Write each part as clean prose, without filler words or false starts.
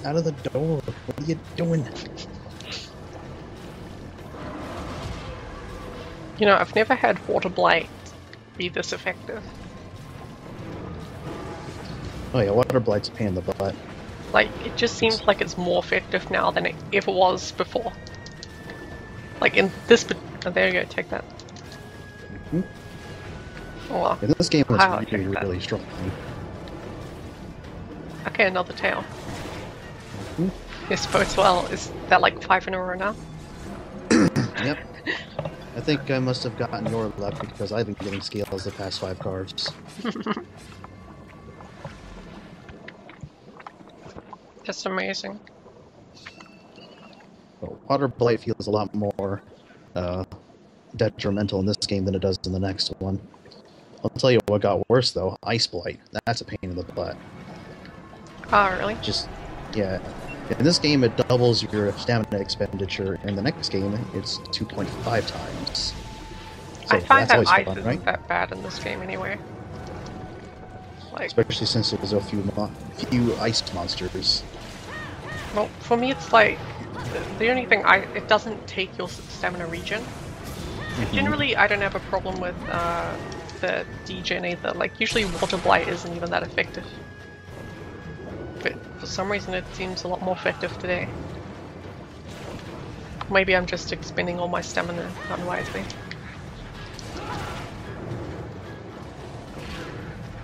out of the door. What are you doing? You know, I've never had Water Blight be this effective. Oh yeah, Water Blight's a pain in the butt. Like, it just seems like it's more effective now than it ever was before. Like in this, oh, there you go, take that. Mm-hmm. Oh well. Yeah, this game was I'll really, take that. really strong. Okay, another tail. Mm-hmm. This bodes well. Is that like 5 in a row now? Yep. I think I must have gotten your luck because I've been getting scales the past 5 cards. That's amazing. Well, Water Blight feels a lot more detrimental in this game than it does in the next one. I'll tell you what got worse though, Ice Blight. That's a pain in the butt. Oh, really? Just, yeah. In this game it doubles your stamina expenditure, in the next game it's 2.5 times. So I find that always ice fun, isn't right? that bad in this game anyway. Like, Especially since there's a few ice monsters. well, for me it's like, the only thing it doesn't take your stamina regen. Mm-hmm. Generally, I don't have a problem with the degen either. Like, usually Water Blight isn't even that effective. But for some reason it seems a lot more effective today. Maybe I'm just expending all my stamina unwisely.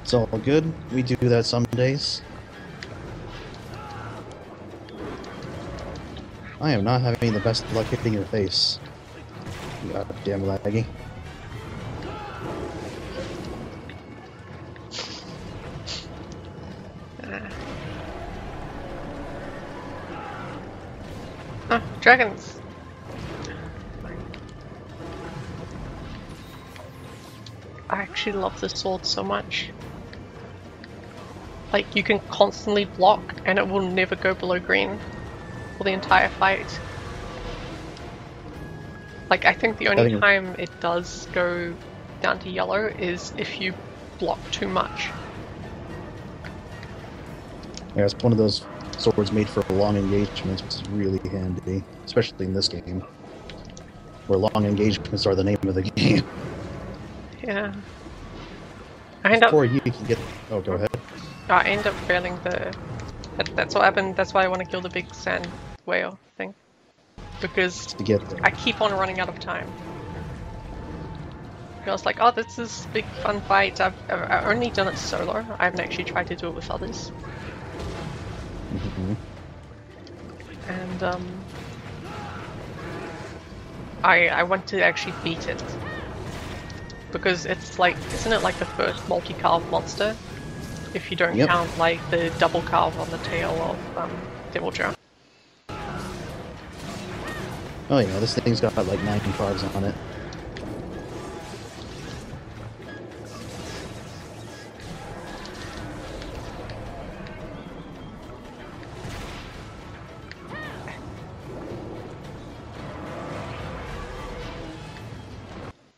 It's all good. We do that some days. I am not having the best luck hitting your face. God damn laggy. Dragons! I actually love this sword so much. Like, you can constantly block and it will never go below green for the entire fight. Like, I think the only time it does go down to yellow is if you block too much. Yeah, it's one of those swords made for long engagements, which is really handy, especially in this game, where long engagements are the name of the game. Yeah. Before you can get... Oh, go ahead. I end up failing the... That's what happened. That's why I want to kill the big sand whale thing. Because To get there. I keep on running out of time. I was like, oh, this is big fun fight. I've only done it solo. I haven't actually tried to do it with others. Mm-hmm. And I want to actually beat it. Because it's like, isn't it like the first multi-carve monster? If you don't count like the double carve on the tail of Devil Joe. Oh yeah, this thing's got like 9 cards on it.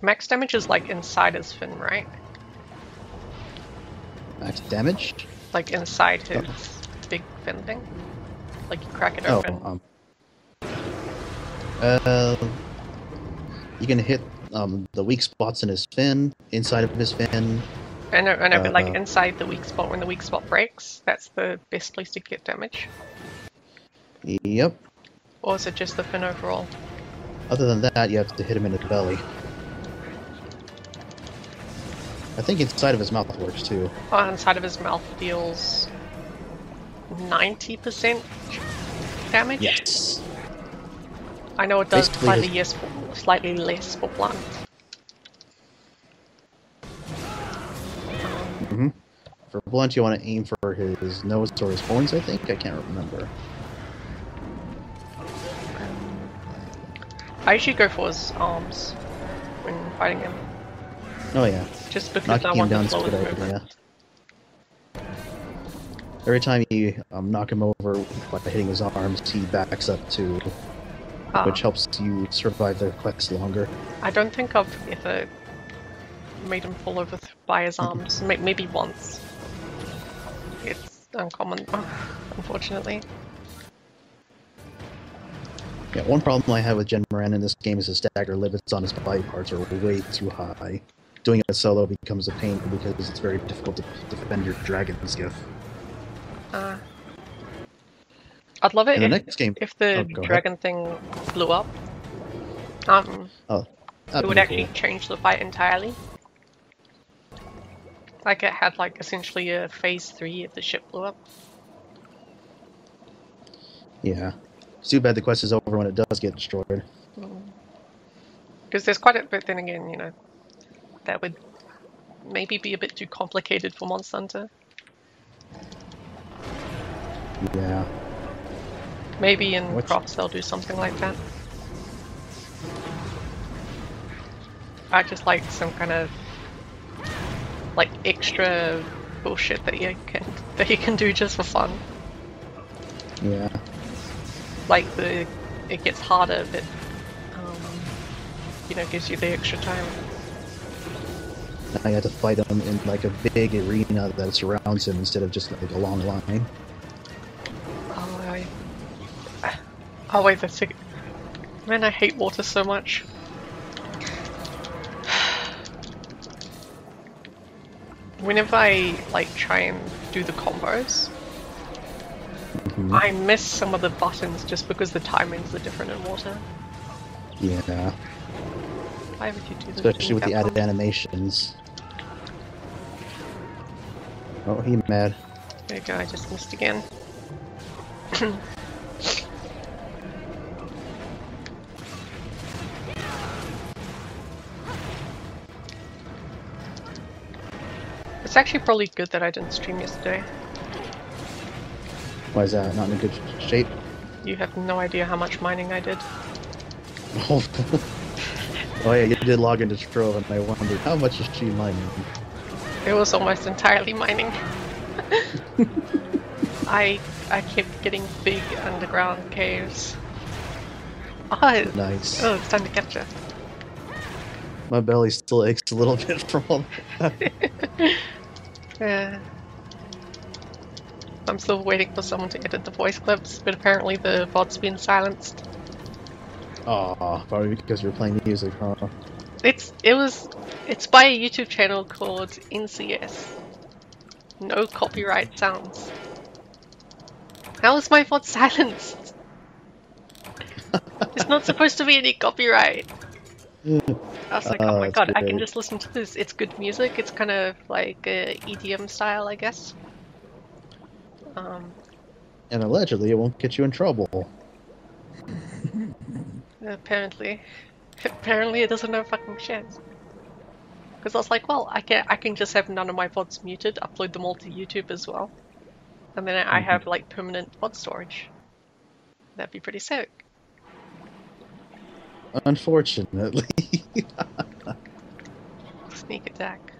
Max damage is like inside his fin, right? Max damage? Like inside his big fin thing? Like you crack it open. You can hit the weak spots in his fin, inside of his fin. I know, but like inside the weak spot, when the weak spot breaks, that's the best place to get damage. Yep. Or is it just the fin overall? Other than that, you have to hit him in the belly. I think inside of his mouth works too. Oh, inside of his mouth deals 90% damage? Yes. I know it does Basically slightly less for blunt. Mm-hmm. For blunt, you want to aim for his nose or his horns, I think? I can't remember. I usually go for his arms when fighting him. Oh yeah. Just because Knocking I want him down to slow is a his good movement. idea. Every time you knock him over by hitting his arms, he backs up too, which helps you survive the quest longer. I don't think I've ever made him fall over by his arms. Maybe once. It's uncommon, unfortunately. Yeah, one problem I have with Gen Moran in this game is the stagger limits on his body parts are way too high. Doing it solo becomes a pain because it's very difficult to defend your dragon's gift. I'd love it in the next game. if the dragon thing blew up. It would actually change the fight entirely. Like it had like essentially a phase 3 if the ship blew up. Yeah. It's too bad the quest is over when it does get destroyed. Because there's quite a bit, then again, you know, that would maybe be a bit too complicated for Monster Hunter. Yeah. Maybe in Cross they'll do something like that. I just like some kind of like extra bullshit that you can do just for fun. Yeah. Like it gets harder, but you know, gives you the extra time. Now you have to fight him in like a big arena that surrounds him instead of just like a long line. Oh wait, that's it. Man, I hate water so much. Whenever I like try and do the combos, I miss some of the buttons just because the timings are different in water. Yeah. Why would you do this? Especially with the added animations. Oh, he mad. There you go, I just missed again. It's actually probably good that I didn't stream yesterday. Why is that? Not in a good shape? You have no idea how much mining I did. Oh yeah, you did log into Trove and I wondered how much is she mining? It was almost entirely mining. I kept getting big underground caves. Oh, nice. Oh, it's time to capture. My belly still aches a little bit from all that. Yeah. I'm still waiting for someone to edit the voice clips, but apparently the VOD's been silenced. Aw, probably because you're playing music, huh? It's by a YouTube channel called NCS. No copyright sounds. How is my VOD silenced? It's not supposed to be any copyright. I was like, oh my god, I can just listen to this. It's good music. It's kind of like EDM style, I guess. And allegedly, it won't get you in trouble. Apparently it doesn't have fucking chance. Because I was like, well, I can just have none of my VODs muted, upload them all to YouTube as well, and then I have like permanent VOD storage. That'd be pretty sick. Unfortunately. Sneak attack.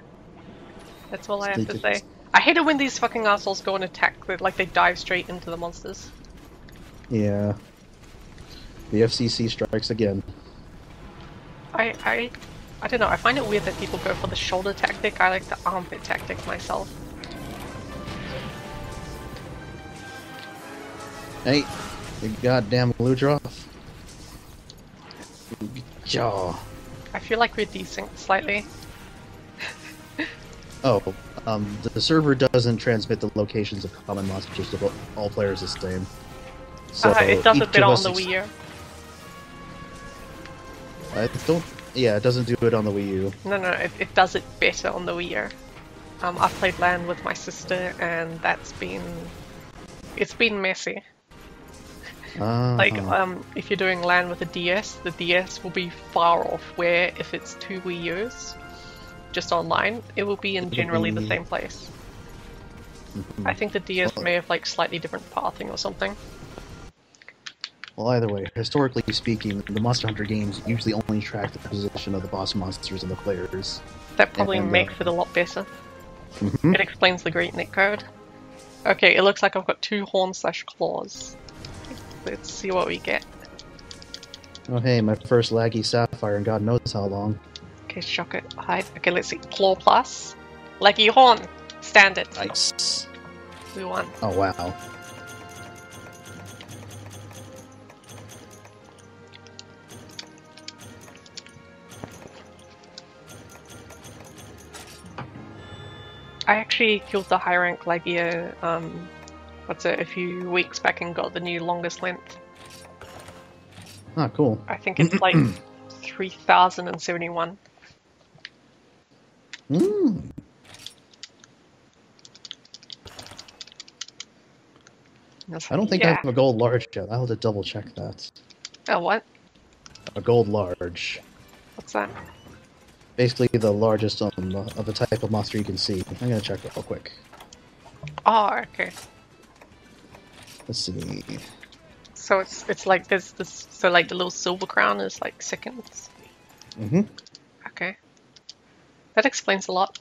That's all I have to say. I hate it when these fucking assholes go and attack, like they dive straight into the monsters. Yeah. The FCC strikes again. I don't know, I find it weird that people go for the shoulder tactic. I like the armpit tactic myself. Hey, the goddamn Ludroth. Jaw. I feel like we're desynced slightly. Oh, the server doesn't transmit the locations of common monsters to all players the same. So it does it better on the Wii U. Yeah, it doesn't do it on the Wii U. No, it does it better on the Wii U. I've played LAN with my sister, and it's been messy. Like, if you're doing LAN with a DS, the DS will be far off, where if it's two Wii U's, just online, it will be in generally the same place. I think the DS may have like slightly different pathing or something. Well, either way, historically speaking, the Monster Hunter games usually only track the position of the boss monsters and the players. That probably makes it a lot better. It explains the great netcode. Okay, it looks like I've got 2 horns/claws. Let's see what we get. Oh hey, my first laggy sapphire in God knows how long. Okay, shock it, hide. Okay, let's see. Claw plus. Leggy horn. Standard. Nice. We won. Oh wow. I actually killed the high rank Legia, what's it, a few weeks back and got the new longest length. Ah, cool. I think it's like 3071. Mm. I don't think I have a gold large yet. I'll have to double check that. A what? A gold large. What's that? Basically the largest of the type of monster you can see. I'm gonna check real quick. Oh, okay. Let's see. So it's like this so like the little silver crown is like seconds. Mm-hmm. Okay. That explains a lot.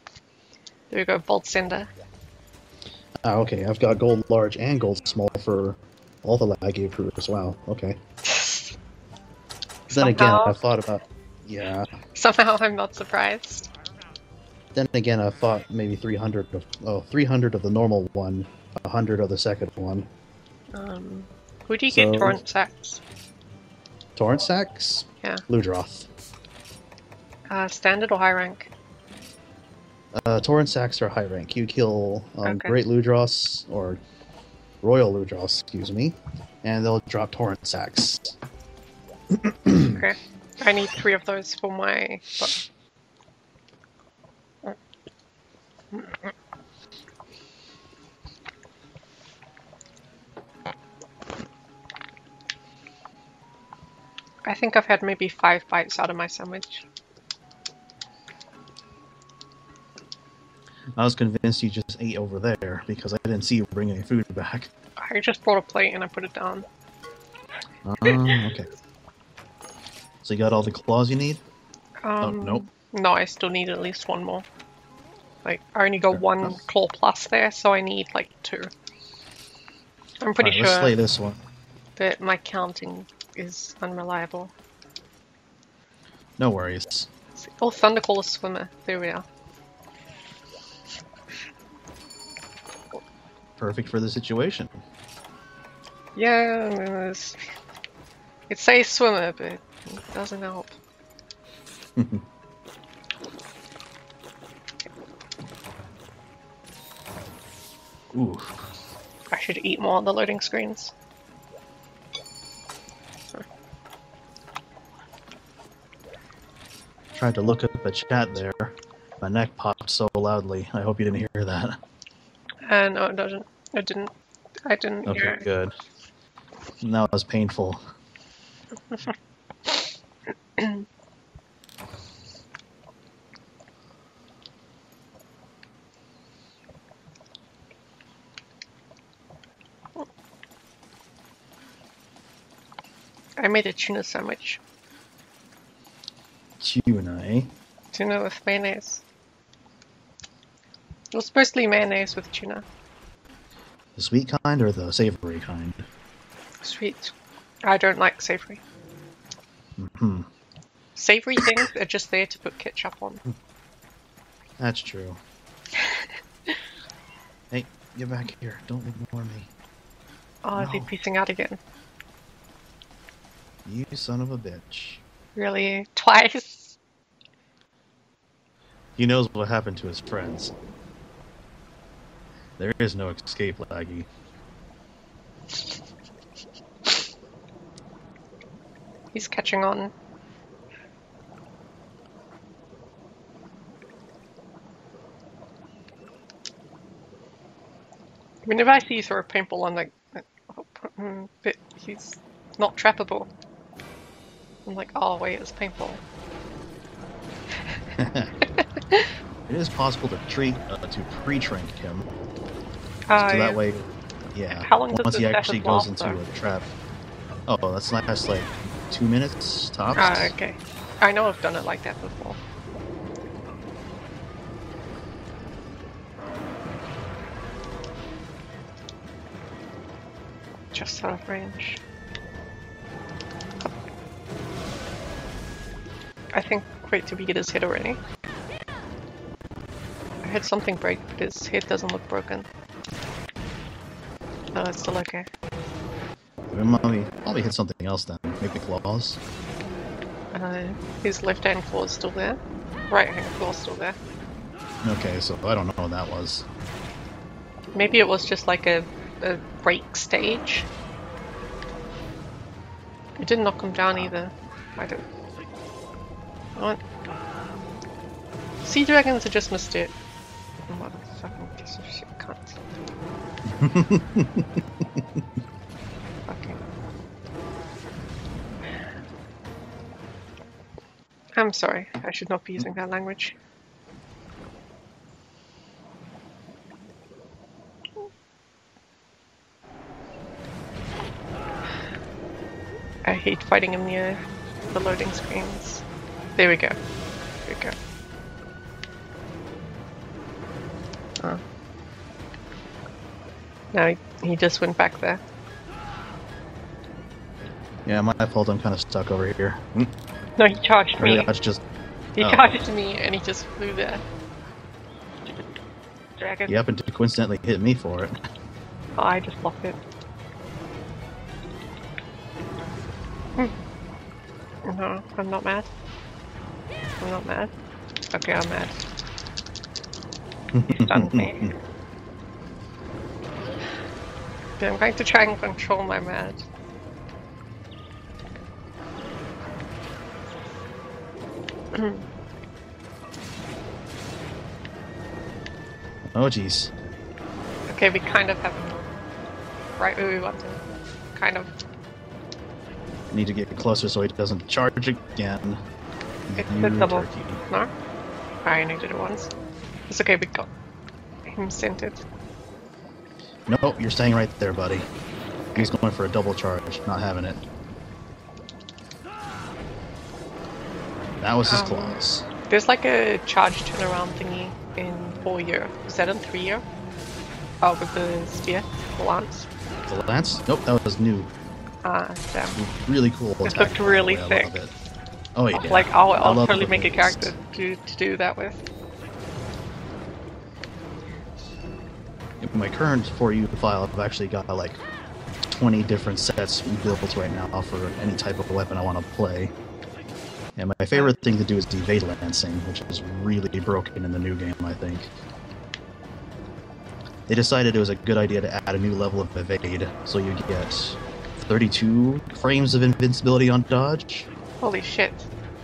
There we go, Bolt Sender. Ah, okay. I've got gold large and gold small for all the Laggy crews. Wow. Okay. Then again, I thought about... Yeah. Somehow I'm not surprised. Then again, I thought maybe 300 of the normal one, 100 of the second one. Who do you get Torrent Sacks? Torrent Sacks? Yeah. Ludroth. Standard or high rank? Torrent Sacks are high rank. You kill Okay. Great Ludroths, or Royal Ludroths, excuse me, and they'll drop Torrent Sacks. Okay. I need 3 of those for my... I think I've had maybe 5 bites out of my sandwich. I was convinced you just ate over there, because I didn't see you bring any food back. I just brought a plate and I put it down. Okay. So you got all the claws you need? Oh, nope. No, I still need at least 1 more. Like, I only got 1 claw plus there, so I need like 2. I'm pretty sure let's slay this one. that my counting is unreliable. No worries. Oh, Thundercaller Swimmer. There we are. Perfect for the situation. Yeah, I mean, it says swimmer, but it doesn't help. Ooh. I should eat more on the loading screens. Tried to look up the chat there. My neck popped so loudly. I hope you didn't hear that. No, it doesn't. It didn't. I didn't hear Okay, it. good. That was painful. I made a tuna sandwich. Tuna, eh? Tuna with mayonnaise. It was supposed to be mayonnaise with tuna. The sweet kind or the savory kind? Sweet. I don't like savory. Mm-hmm. Savory things are just there to put ketchup on. That's true. Hey, get back here. Don't ignore me. Oh, No. they're piecing out again. You son of a bitch. Really? Twice? He knows what happened to his friends. There is no escape, Laggy. He's catching on. Whenever I see you throw a paintball, I'm like, oh, but he's not trappable. I'm like, oh wait, it's paintball. It is possible to pre-trank him. So Yeah. that way, yeah, How long does once he this actually method goes last, into though? a trap. Oh, that's like 2 minutes tops. Ah, okay. I know I've done it like that before. Just out of range. I think, wait, did we get his head already? I heard something break, but his head doesn't look broken. No, it's still okay. We probably hit something else then. Maybe claws. His left hand claw is still there. Right hand claw is still there. Okay, so I don't know what that was. Maybe it was just like a break stage. It didn't knock him down either. I don't. What? Sea dragons are just missed it. Motherfucking piece of shit cunt. Fucking. I'm sorry. I should not be using that language. I hate fighting him near the loading screens. There we go. There we go. Oh. No, he just went back there. Yeah, my fault. I'm kind of stuck over here. No, he charged me. That's just. He charged me and he just flew there. Dragon. He happened to coincidentally hit me for it. Oh, I just blocked it. No, I'm not mad. I'm not mad. Okay, I'm mad. He's done with me. Okay, I'm going to try and control my mad. Oh jeez. Okay, we kind of have him right where we want him. Kind of. I need to get closer so he doesn't charge again. It's the double. Turkey. No? I only did it once. It's okay, we got him centered. Nope, you're staying right there, buddy. He's going for a double charge, not having it. That was his claws. There's like a charge turnaround thingy in 4-year. Is that in 3-year? Oh, with the spear? The lance? The lance? Nope, that was new. Ah, damn. Really cool attack. It looked really thick. I love it. Oh yeah. Like, I'll totally make a character to do that with. In my current 4U file, I've actually got like 20 different sets built right now for any type of weapon I want to play. And my favorite thing to do is evade lancing, which is really broken in the new game, I think. They decided it was a good idea to add a new level of evade, so you get 32 frames of invincibility on dodge. Holy shit.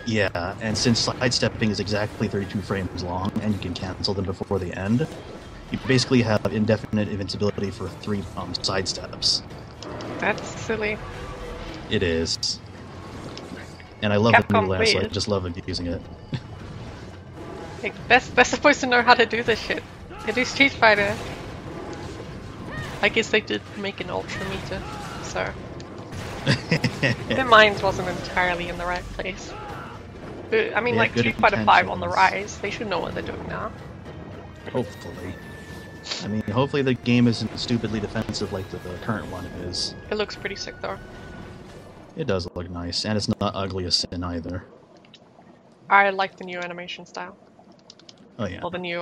Yeah, and since sidestepping is exactly 32 frames long, and you can cancel them before the end, you basically have indefinite invincibility for 3 sidesteps. That's silly. It is. And I love the new lance, so I just love abusing it. Like, they're supposed to know how to do this shit. They do Street Fighter. I guess they did make an ultra meter, so... Their minds wasn't entirely in the right place. But, I mean, yeah, like, Street Fighter 5 on the rise, they should know what they're doing now. Hopefully. I mean, hopefully the game isn't stupidly defensive like the current one is. It looks pretty sick, though. It does look nice, and it's not ugly as sin either. I like the new animation style. Oh yeah. Or the new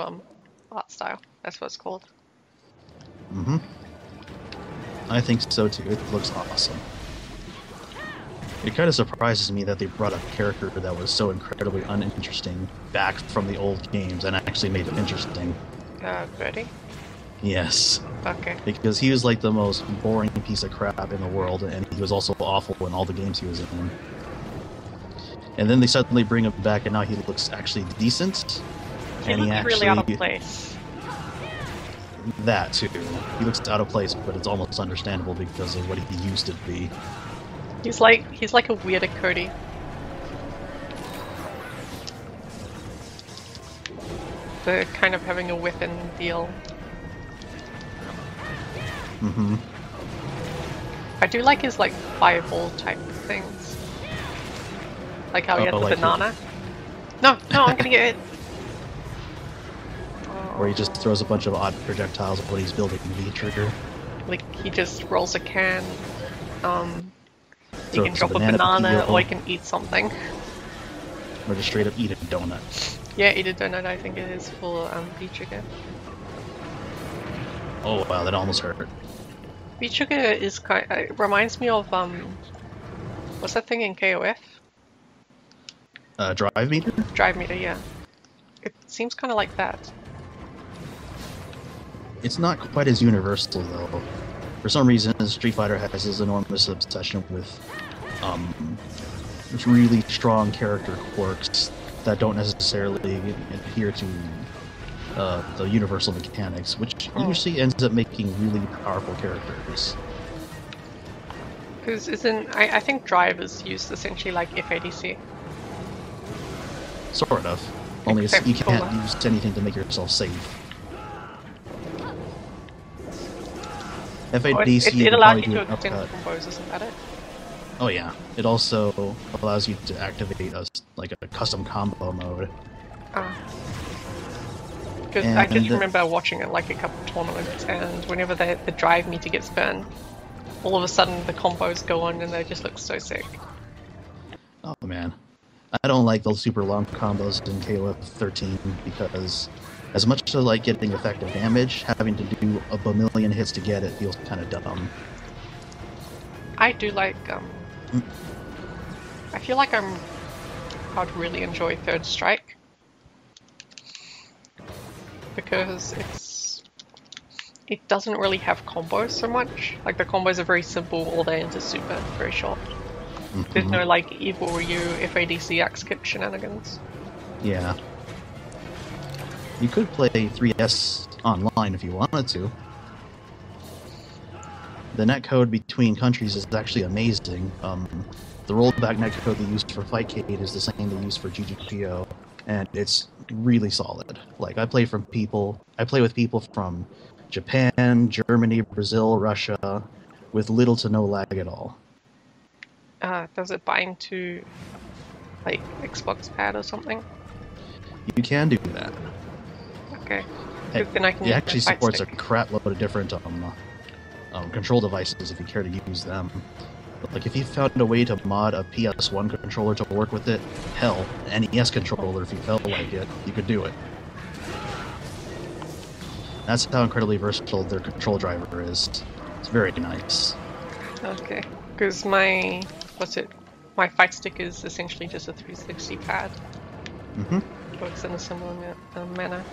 art style. That's what it's called. Mm-hmm. I think so too. It looks awesome. It kind of surprises me that they brought a character that was so incredibly uninteresting back from the old games and actually made it interesting. Birdie? Yes. Okay. Because he was like the most boring piece of crap in the world, and he was also awful in all the games he was in. And then they suddenly bring him back, and now he looks actually decent. He looks really out of place. That too. He looks out of place, but it's almost understandable because of what he used to be. He's like a weirder Cody. The kind of having a weapon deal. Mm-hmm. I do like his like fireball type things. Like how he has the like banana. No, I'm gonna get it. Where he just throws a bunch of odd projectiles when he's building the V-trigger. Like he just rolls a can. You can drop a banana or you can eat something. Or just straight up eat a donut. Yeah, eat a donut, I think it is for V-trigger. Oh wow, that almost hurt. V-trigger is it reminds me of what's that thing in KOF? Drive meter? Drive meter, yeah. It seems kind of like that. It's not quite as universal though. For some reason, Street Fighter has this enormous obsession with really strong character quirks that don't necessarily adhere to the universal mechanics, which usually ends up making really powerful characters. Because I think drive is used essentially like FADC. Sort of. Only Except you can't for- use anything to make yourself safe. FADC, it can allows probably you do to an extend upcut. combos, isn't that it? Oh yeah. It also allows you to activate like a custom combo mode. Because I just And- remember watching it like a couple of tournaments, and whenever the drive meter gets burned, all of a sudden the combos go on and they just look so sick. Oh man. I don't like those super long combos in KOF 13 because as much as I like getting effective damage, having to do a bamillion hits to get it feels kind of dumb. I do like, I feel like I'd really enjoy Third Strike. Because it doesn't really have combos so much. Like the combos are very simple, all they into super, very short. There's no like Evil Ryu, FADC, axe kick shenanigans. Yeah. You could play 3S online if you wanted to. The netcode between countries is actually amazing. The rollback netcode they used for Fightcade is the same they used for GGPO, and it's really solid. Like I play with people from Japan, Germany, Brazil, Russia, with little to no lag at all. Does it bind to like Xbox pad or something? You can do that. Okay. It, Then I can it use my actually fight supports a stick. crap load of different control devices if you care to use them. But, like if you found a way to mod a PS1 controller to work with it, hell, an NES controller if you felt like it, you could do it. That's how incredibly versatile their control driver is. It's very nice. Okay. Because my fight stick is essentially just a 360 pad. Mm-hmm. Works in a similar manner.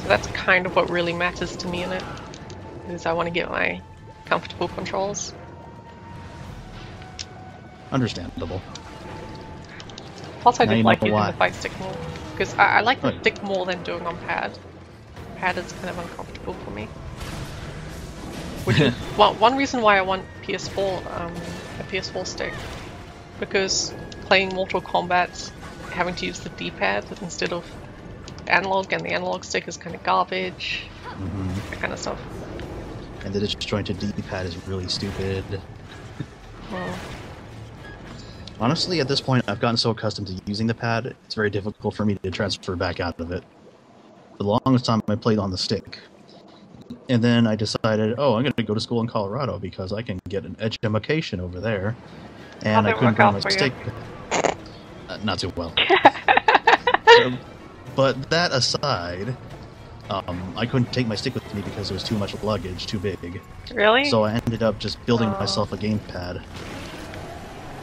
So that's kind of what really matters to me in it. Is I want to get my comfortable controls. Understandable. Plus, I Now just you like know using why. the fight stick more. Because I like the Right. stick more than doing on pad. Pad is kind of uncomfortable for me. Which is one reason why I want PS4, a PS4 stick. Because playing Mortal Kombat, having to use the D-pad instead of analog, and the analog stick is kind of garbage. That kind of stuff. And the disjointed D-pad is really stupid. Mm. Honestly, at this point, I've gotten so accustomed to using the pad, it's very difficult for me to transfer back out of it. For the longest time, I played on the stick. And then I decided, oh, I'm going to go to school in Colorado because I can get an education over there. And I How'd it couldn't work bring out my for you? stick. Not too well. But that aside, I couldn't take my stick with me because it was too much luggage, too big. Really? So I ended up just building myself a gamepad,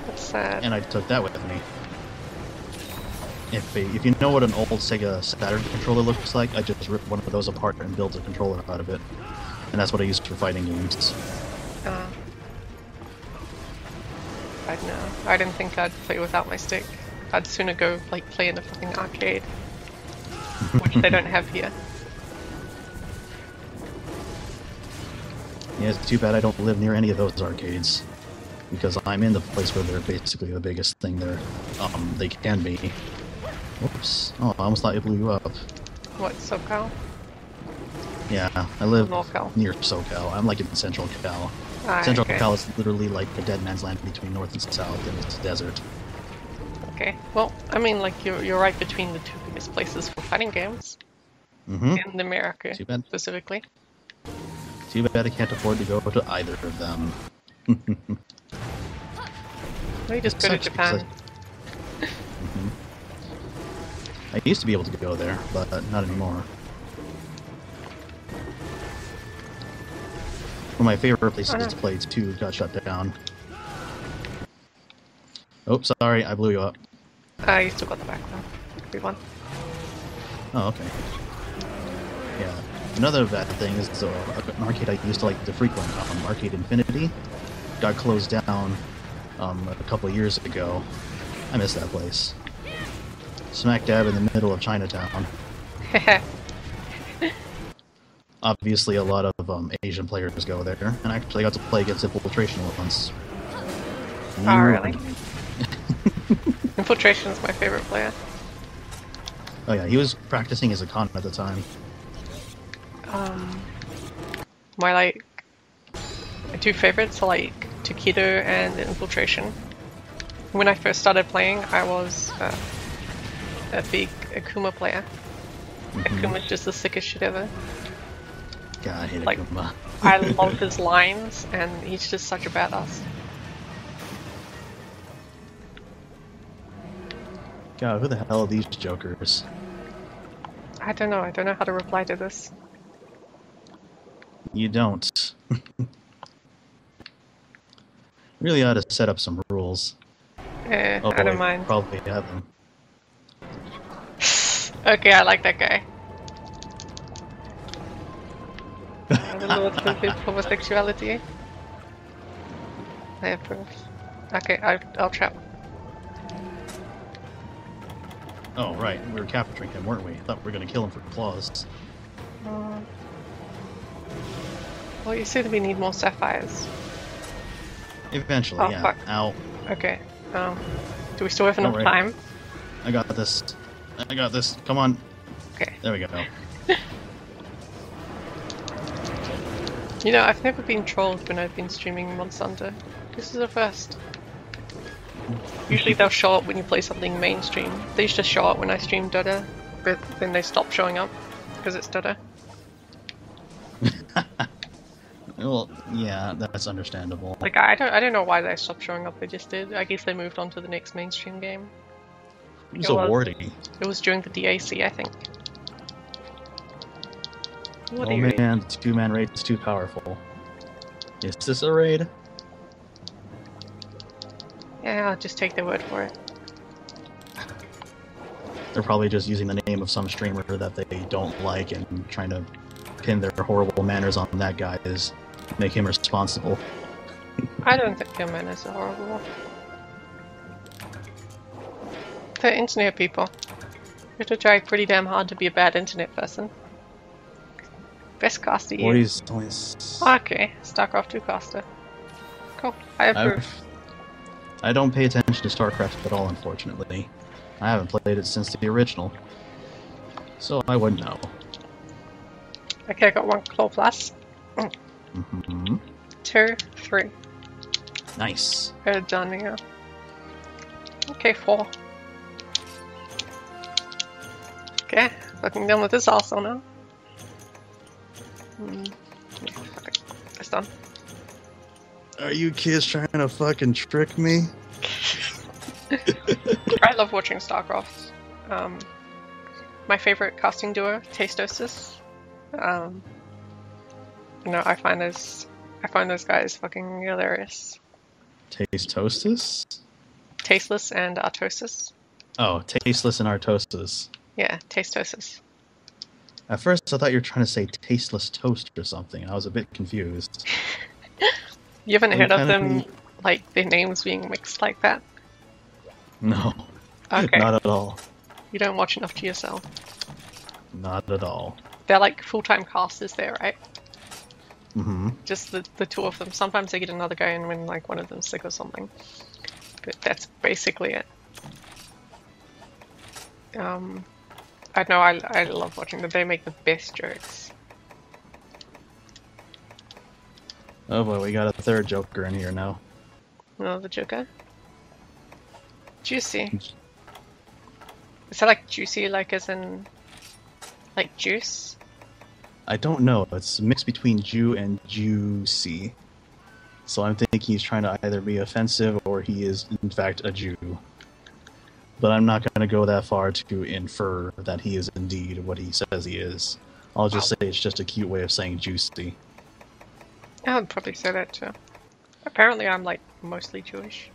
That's sad. and I took that with me. If you know what an old Sega Saturn controller looks like, I just ripped one of those apart and built a controller out of it. And that's what I used for fighting games. I don't know. I didn't think I'd play without my stick. I'd sooner go like play in a fucking arcade, which they don't have here. Yeah, it's too bad I don't live near any of those arcades. Because I'm in the place where they're basically the biggest thing they can be. Whoops. Oh, I almost thought it blew you up. What, SoCal? Yeah, I live NorCal. near SoCal. I'm like in Central Cal. Ah, Central okay. Cal is literally like the dead man's land between north and south, and it's desert. Okay. Well, I mean, like you're right between the two biggest places for fighting games Mm-hmm. in America, Too bad. specifically. Too bad I can't afford to go to either of them. Maybe just go to Sucks because Japan. I used to be able to go there, but not anymore. One of my favorite places to play too got shut down. Oh, sorry, I blew you up. You still got the background. everyone. Oh, okay. Yeah. Another bad thing is an arcade I used to like to frequent, Arcade Infinity, got closed down a couple years ago. I miss that place. Smack dab in the middle of Chinatown. Obviously, a lot of Asian players go there, and I actually got to play against Infiltration once. Oh, really? Infiltration is my favorite player. Oh yeah, he was practicing as a con at the time. My two favorites are like Takedo and Infiltration. When I first started playing, I was a big Akuma player. Akuma's just the sickest shit ever. God, I hate Like, Akuma. I love his lines, and he's just such a badass. God, who the hell are these jokers? I don't know how to reply to this. You don't. Really ought to set up some rules. I don't mind. Probably have them. Okay, I like that guy. I don't know what's with his homosexuality. I have proof. Okay, I'll trap. Oh, right. We were capturing him, weren't we? I thought we were going to kill him for claws. Well, you said we need more sapphires. Eventually, Oh, yeah. fuck. Ow. Okay. Do we still have enough Don't worry. time? I got this. I got this. Come on. Okay. There we go. You know, I've never been trolled when I've been streaming Monster Hunter. This is a first. Usually they'll show up when you play something mainstream. They used to show up when I stream Dota, but then they stop showing up because it's Dota. Well, yeah, that's understandable. Like I don't know why they stopped showing up. They just did. I guess they moved on to the next mainstream game. It's a wardy. It was during the DAC, I think. What Oh man, the two-man raid is too powerful. Is this a raid? Yeah, I'll just take their word for it. They're probably just using the name of some streamer that they don't like and trying to pin their horrible manners on that guy is make him responsible. I don't think your manners are horrible. They're internet people. You have to try pretty damn hard to be a bad internet person. Best caster you. Okay, StarCraft 2 caster. Cool, I approve. I don't pay attention to StarCraft at all, unfortunately. I haven't played it since the original. So I wouldn't know. Okay, I got 1 claw plus. 2, 3. Nice. Done here. Okay, 4. Okay, fucking done with this also now. Okay, that's done. Are you kids trying to fucking trick me? I love watching StarCraft. My favorite casting duo, Tastosis. You know, I find those guys fucking hilarious. Tastostis? Tasteless and Artosis. Oh, Tasteless and Artosis. Yeah, Tastosis. At first I thought you were trying to say tasteless toast or something. I was a bit confused. You haven't heard of them, like, their names being mixed like that? No. Okay. Not at all. You don't watch enough GSL. Not at all. They're like full-time casters there, right? Mm-hmm. Just the two of them. Sometimes they get another guy in when like one of them's sick or something. But that's basically it. I know I love watching them. They make the best jokes. Oh boy, we got a third Joker in here now. Another Joker? Juicy. Is that like juicy, like as in like juice? I don't know. It's a mix between Jew and juicy. So I'm thinking he's trying to either be offensive or he is in fact a Jew. But I'm not going to go that far to infer that he is indeed what he says he is. I'll just say it's just a cute way of saying juicy. I would probably say that too. Apparently I'm like mostly Jewish.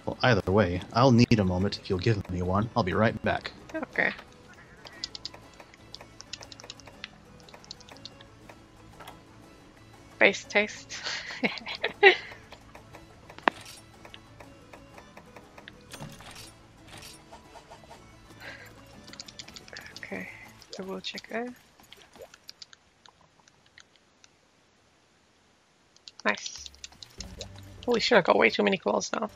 Well, either way, I'll need a moment if you'll give me one. I'll be right back. Okay. Base taste. Okay, double checker. Nice. Holy shit, I got way too many claws now.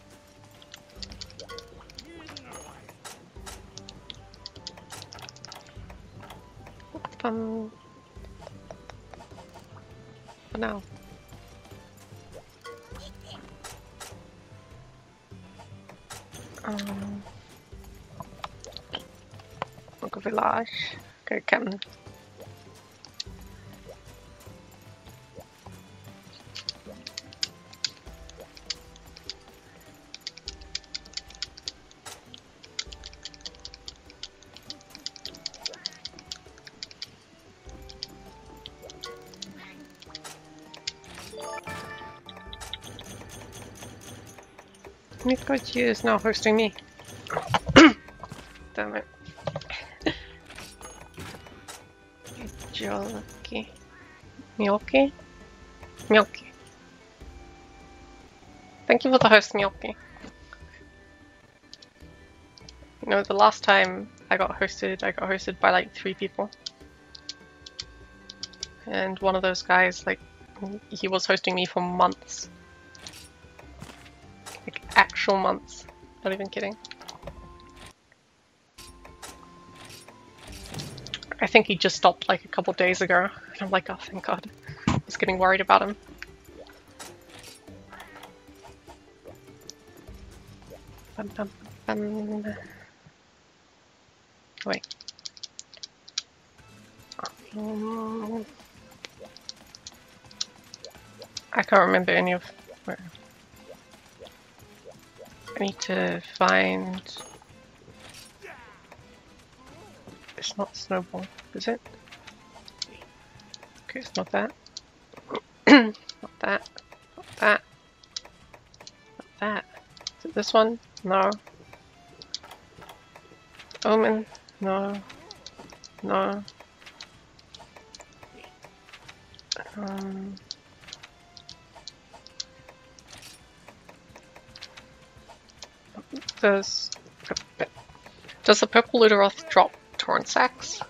For now. Look at village. Okay, Captain. Nicochi is now hosting me. Damn it. Jolky. Milky? Milky. Thank you for the host, Milky. You know, the last time I got hosted by like 3 people. And one of those guys, like, he was hosting me for months. Like, actual months. Not even kidding. I think he just stopped like a couple days ago. And I'm like, oh, thank God. I was getting worried about him. Bum, bum, bum. Wait. I can't remember any of where. I need to find. It's not snowball, is it? Okay, it's not that. Not that. Not that. Not that. Is it this one? No. Omen? No. No. Does the purple Luderoth drop torrent sacks?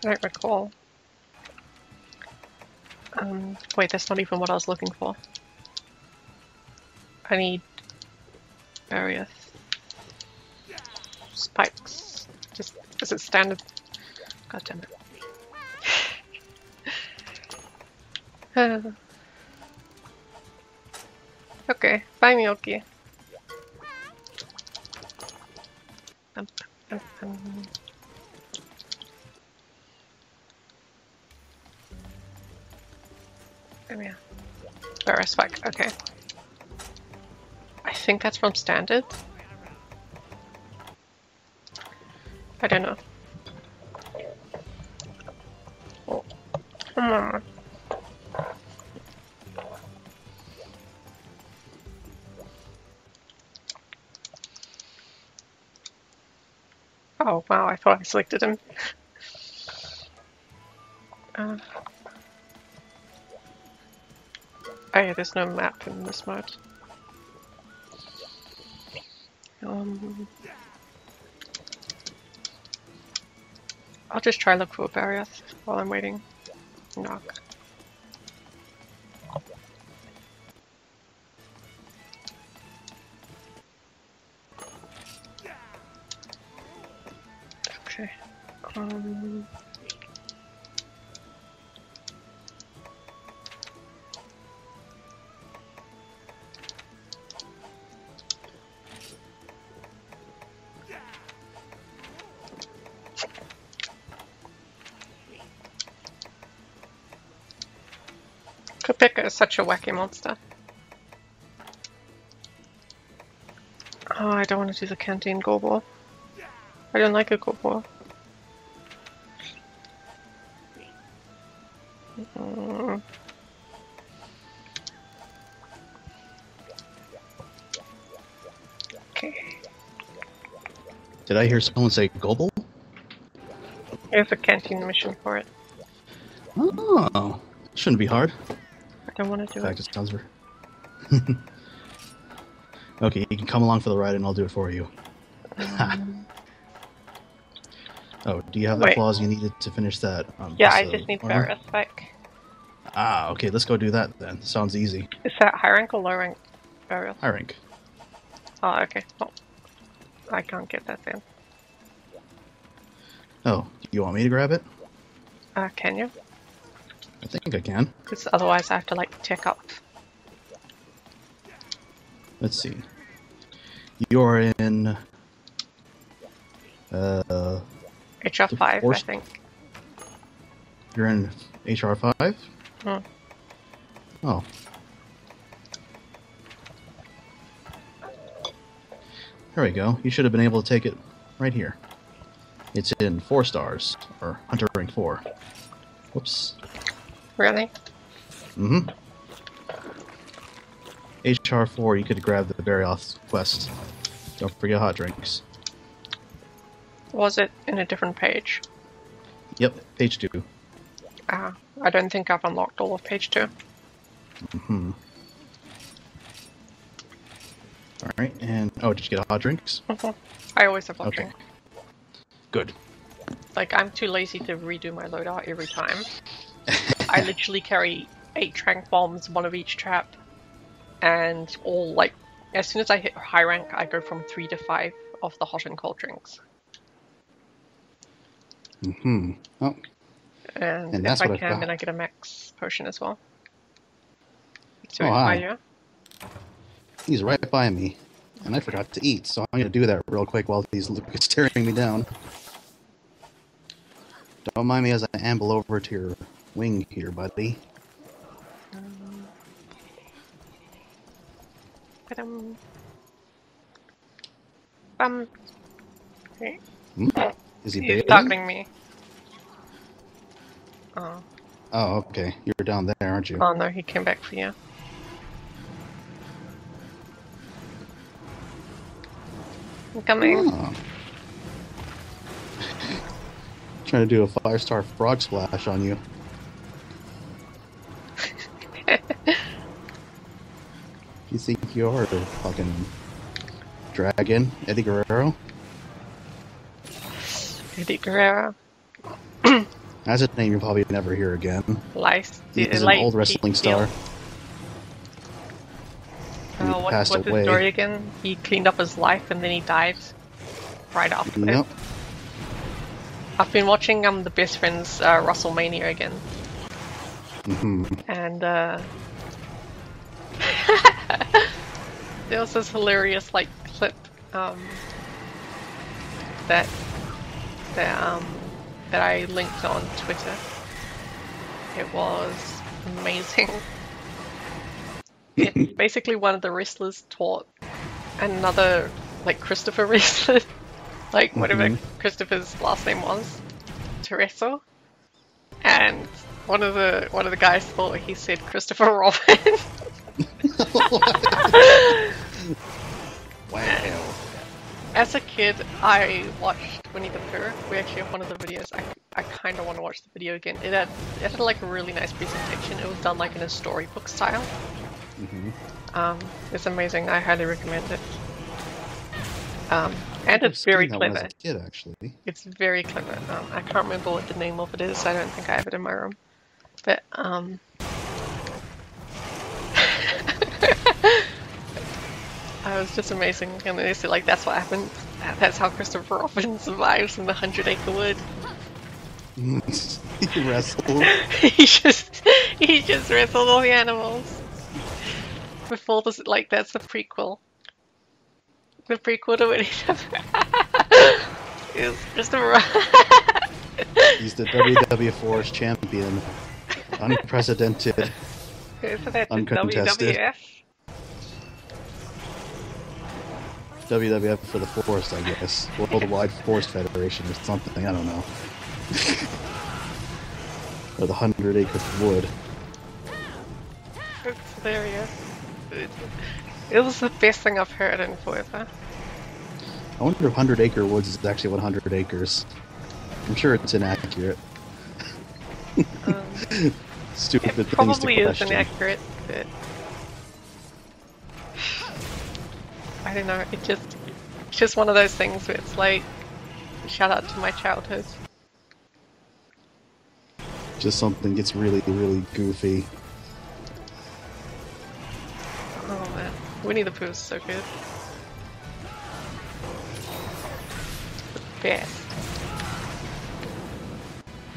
I don't recall. Wait, that's not even what I was looking for. I need various spikes. Just is it standard? God damn it. Okay, bye Milky. Oh yeah. Or a spike, okay. I think that's from standard. I don't know. Oh. Come on. Oh wow, I thought I selected him. Oh yeah, there's no map in this mode. I'll just try look for a barrier while I'm waiting. Knock. Okay. Kupika is such a wacky monster. Oh, I don't want to do the canteen gorbor. I don't like a gorbor. Did I hear someone say Gobble? There's a canteen mission for it. Oh, shouldn't be hard. I don't want to do In fact, it. it sounds very... Okay, you can come along for the ride and I'll do it for you. Oh, do you have the Wait. claws you needed to finish that? Yeah, piece I of just need armor? Varus back. Ah, okay, let's go do that then. Sounds easy. Is that high rank or low rank Varus? High rank. Oh, okay. Well, I can't get that then. Oh, you want me to grab it? Can you? I think I can. Because otherwise I have to like tech up. Let's see. You're in... HR5, I force- think. You're in HR5? Hmm. Oh. There we go. You should have been able to take it right here. It's in 4 stars, or Hunter rank 4. Whoops. Really? Mm-hmm. HR4, you could grab the Barioth quest. Don't forget hot drinks. Was it in a different page? Yep, page 2. I don't think I've unlocked all of page 2. Mm-hmm. Alright, and... Oh, did you get hot drinks? I always have hot Okay. drink. Good. Like, I'm too lazy to redo my loadout every time. I literally carry 8 trank bombs, 1 of each trap, and all, like, as soon as I hit high rank, I go from 3 to 5 of the hot and cold drinks. Mm-hmm. Oh, And, And that's if I what I've can, got. then I get a max potion as well. Oh, So hi. you? he's right by me. And I forgot to eat, so I'm gonna do that real quick while he's staring me down. Don't mind me as I amble over to your wing here, buddy. Okay. Hmm? Is he He's bathing? targeting me. Oh. Oh, okay. You're down there, aren't you? Oh no, he came back for you. I'm coming. Oh. Trying to do a 5-star frog splash on you. You think you're a fucking dragon, Eddie Guerrero? Eddie Guerrero. That's a name you'll probably never hear again. Lice. He's an old wrestling star. He What's passed his away. story again? He cleaned up his life and then he died right after. Yep. I've been watching The Best Friends WrestleMania again. Mm-hmm. And there was this hilarious like clip that I linked on Twitter. It was amazing. It's basically one of the wrestlers taught another like Christopher wrestler, like whatever Christopher's last name was, to wrestle. And one of the guys thought he said Christopher Robin. Wow. As a kid, I watched Winnie the Pooh. We actually have one of the videos. I kind of want to watch the video again. It had like a really nice presentation. It was done like in a storybook style. It's amazing. I highly recommend it. And it's very I've seen that when I was clever. a kid, actually. It's very clever. I can't remember what the name of it is. I don't think I have it in my room. But it was just amazing. And they said like that's what happened. That's how Christopher Robin survives in the 100-acre wood. He wrestled. he just wrestled all the animals. Before this, like that's the prequel. The prequel to Winnie the Pooh. Is Christopher. He's the WW4's champion. Unprecedented. Isn't that Uncontested. WWF? WWF for the Forest, I guess. Worldwide Forest Federation or something, I don't know. Or the 100 Acre Wood. It's hilarious. It was the best thing I've heard in forever. I wonder if 100 Acre Woods is actually 100 acres. I'm sure it's inaccurate. Stupid it things to probably is question. inaccurate, but I don't know. It's just one of those things where it's like, shout out to my childhood. Just something gets really, really goofy. Oh man, Winnie the Pooh is so good. The best.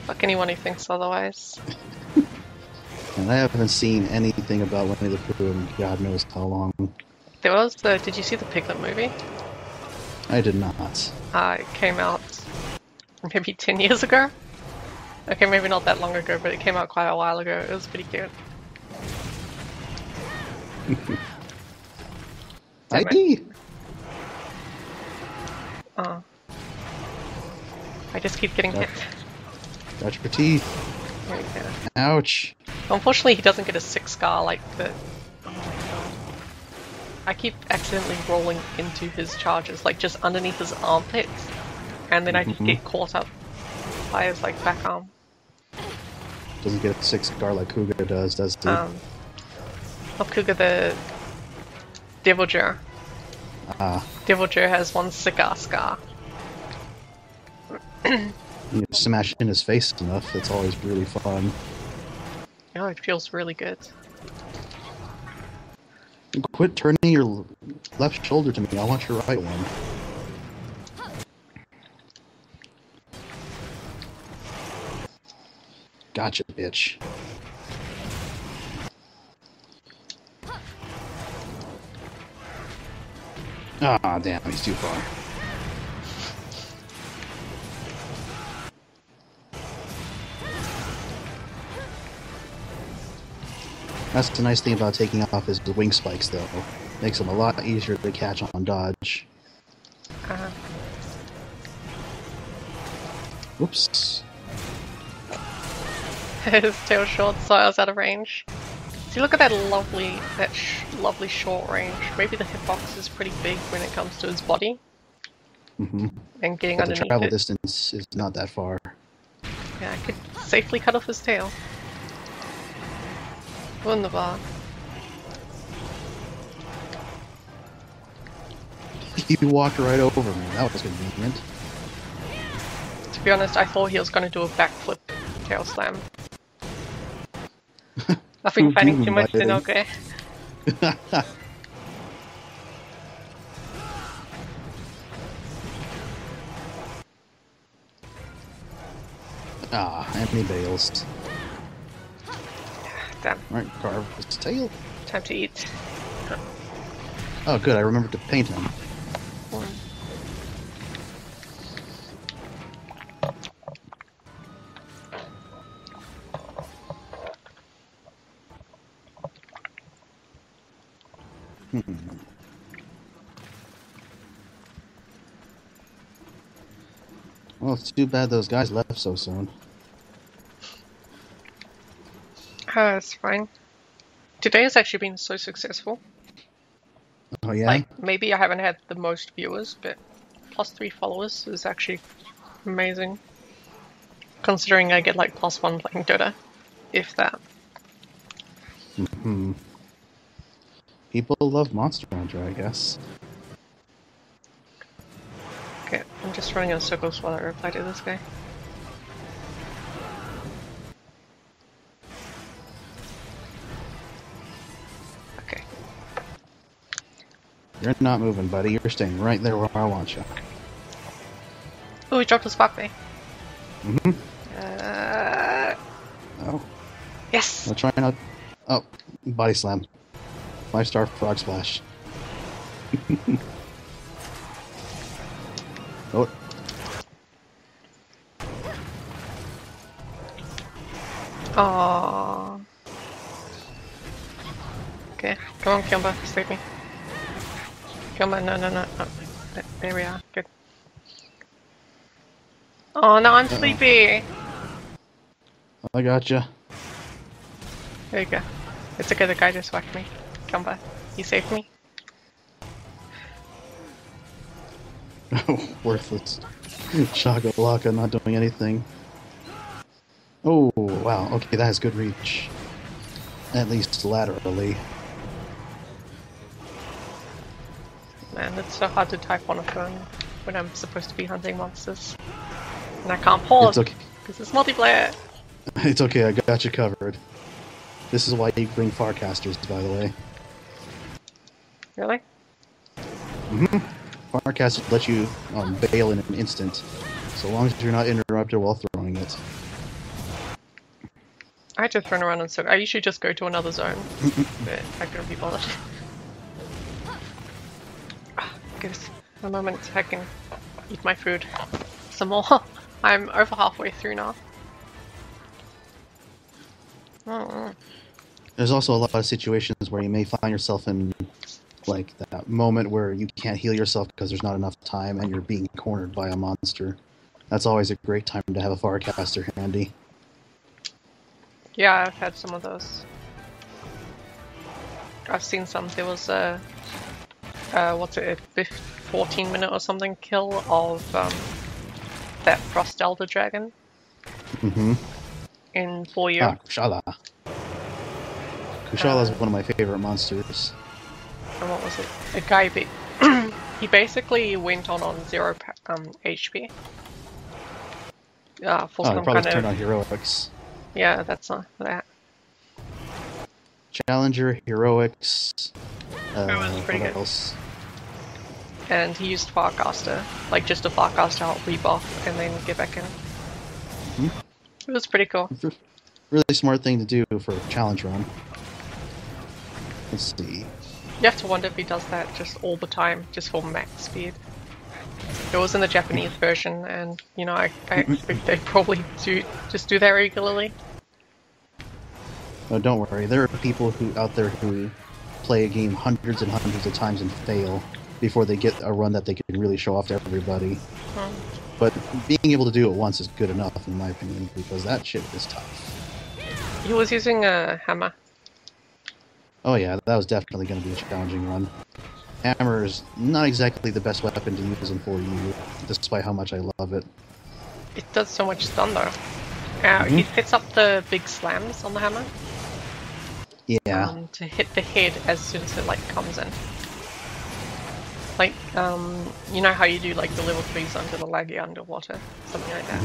Fuck anyone who thinks otherwise. And I haven't seen anything about Winnie the Pooh in God knows how long. There was the. Did you see the Piglet movie? I did not. It came out maybe 10 years ago. Okay, maybe not that long ago, but it came out quite a while ago. It was pretty cute. Oh. I just keep getting hit. Got your teeth. There we go. Ouch. Unfortunately, he doesn't get a 6 scar like the. Oh my god. I keep accidentally rolling into his charges, like just underneath his armpits, and then I just get caught up by his like back arm. Doesn't get a 6 scar like Cougar does he? Not Cougar, the Deviljur. Deviljur has 1 cigar scar. You smash in his face enough, that's always really fun. Oh, it feels really good. Quit turning your left shoulder to me, I want your right one. Gotcha, bitch. Ah, damn, he's too far. That's the nice thing about taking off his wing spikes, though. Makes him a lot easier to catch on dodge. Whoops. His tail short, so I was out of range. See, look at that lovely short range. Maybe the hitbox is pretty big when it comes to his body. And getting But the underneath travel it. distance is not that far. Yeah, I could safely cut off his tail. Wunderbar. He walked right over me. That was convenient. To be honest, I thought he was going to do a backflip tail slam. I've been finding too much in okay. And he bails. Damn. Right, carve his tail. Time to eat. Oh, good, I remembered to paint him. Well, it's too bad those guys left so soon. It's fine. Today has actually been so successful. Oh yeah? Like, maybe I haven't had the most viewers, but +3 followers is actually amazing. Considering I get like +1 playing Dota. If that. People love Monster Hunter, I guess. Okay, I'm just running in circles while I reply to this guy. Okay. You're not moving, buddy. You're staying right there where I want you. Oh, he dropped his spark bay. Oh. Yes! I'll try not... Oh, body slam. 5-star frog splash. Oh. Aww. Okay, come on, Kimba, save me. Kimba, no. Oh, there we are, good. Oh, now I'm sleepy! I gotcha. There you go. It's okay, the guy just whacked me. Kimba, you saved me. Worthless. Shakalaka not doing anything. Oh, wow. Okay, that has good reach. At least laterally. Man, it's so hard to type on a phone when I'm supposed to be hunting monsters. And I can't pause It's okay. because it's multiplayer. It's okay, I got you covered. This is why you bring Farcasters, by the way. Really? Mm-hmm. Farcasters let you bail in an instant, so long as you're not interrupted while throwing it. I had to turn around and so I usually just go to another zone, but I couldn't be bothered. Give us a moment so I can eat my food some more. I'm over halfway through now. There's also a lot of situations where you may find yourself in like that moment where you can't heal yourself because there's not enough time and you're being cornered by a monster. That's always a great time to have a Farcaster handy. Yeah, I've had some of those. I've seen some. There was a what's it, a 14-minute or something kill of that Frost Elder Dragon. Mm-hmm. In 4 years. Ah, Kushala. Kushala is one of my favorite monsters. And what was it? A guy he basically went on 0 HP. For some probably kind turned of on heroics. yeah, that's not that. Challenger, heroics. was pretty what good. else? And he used Farcaster, like just a Farcaster out rebuff and then get back in. Hmm? It was pretty cool. Really smart thing to do for a challenge run. Let's see. You have to wonder if he does that just all the time, just for max speed. It was in the Japanese version, and you know, I expect they probably do that regularly. No, don't worry. There are people out there who play a game hundreds and hundreds of times and fail before they get a run that they can really show off to everybody. But being able to do it once is good enough, in my opinion, because that shit is tough. He was using a hammer. Oh yeah, that was definitely going to be a challenging run. Hammer is not exactly the best weapon to use in 4U, despite how much I love it. It does so much stun though. He hits up the big slams on the hammer. Yeah. To hit the head as soon as it like comes in. Like, you know how you do like the level 3s under the laggy underwater? Something like that.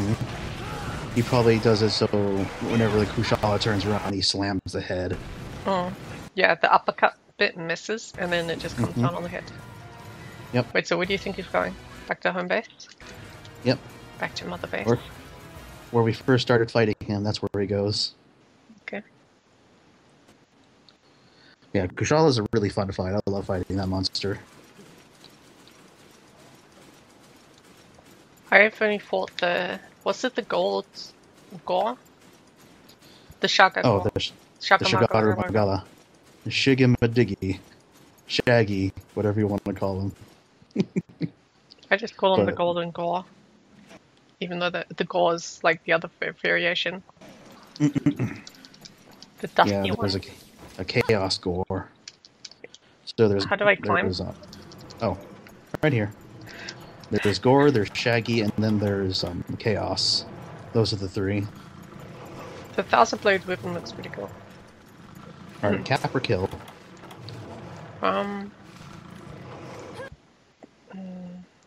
He probably does it so whenever the Kushala turns around, he slams the head. Yeah, the uppercut bit misses, and then it just comes down on the head. Yep. Wait, so where do you think he's going? Back to home base? Yep. Back to mother base? Where we first started fighting him, that's where he goes. Okay. Yeah, Kushala's a really fun fight. I love fighting that monster. I've only fought was it the gold gore? The Shaka Oh, gore. the Shagaru Magala. Shigamadigi. Shaggy, whatever you want to call him. I just call him the golden gore. Even though the gore is like the other variation. The dusty one. Yeah, there's a chaos gore. So there's... How do I climb? Oh, right here. There's gore, there's shaggy, and then there's chaos. Those are the three. The 1000 blade weapon looks pretty cool. Alright, cap or kill? I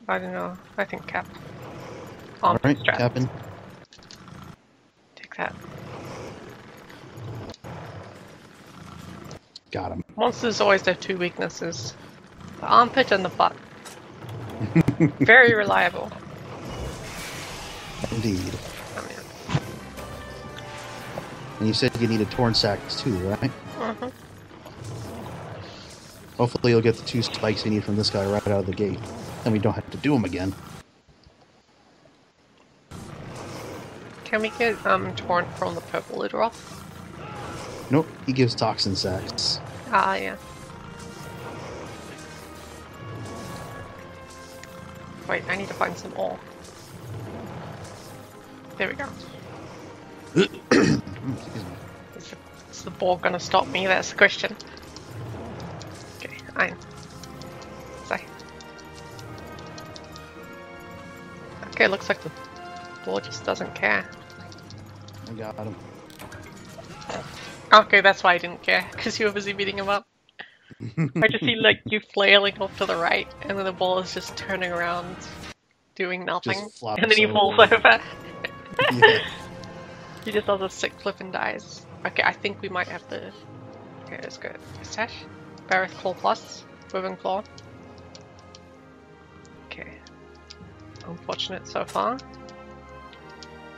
don't know. I think cap. Alright, capping. Take that. Got him. Monsters always have two weaknesses. The armpit and the butt. Very reliable. Indeed. Oh, man. And you said you needed torn sacks too, right? Hopefully you'll get the 2 spikes you need from this guy right out of the gate. Then we don't have to do them again. Can we get torn from the purple litter off? Nope, he gives toxin sacks. Ah, yeah. Wait, I need to find some ore. There we go. Excuse me. Is the ball gonna stop me? That's the question. Okay, I'm. Sorry. Okay, looks like the ball just doesn't care. I got him. Okay, that's why I didn't care, because you were busy beating him up. I just see like you flailing off to the right, and then the ball is just turning around, doing nothing, and then he falls over. Yeah. He just does a sick flip and dies. Okay, I think we might have the... Okay, let's go. Stash. Barrett Claw Plus. Woven Claw. Okay. Unfortunate so far.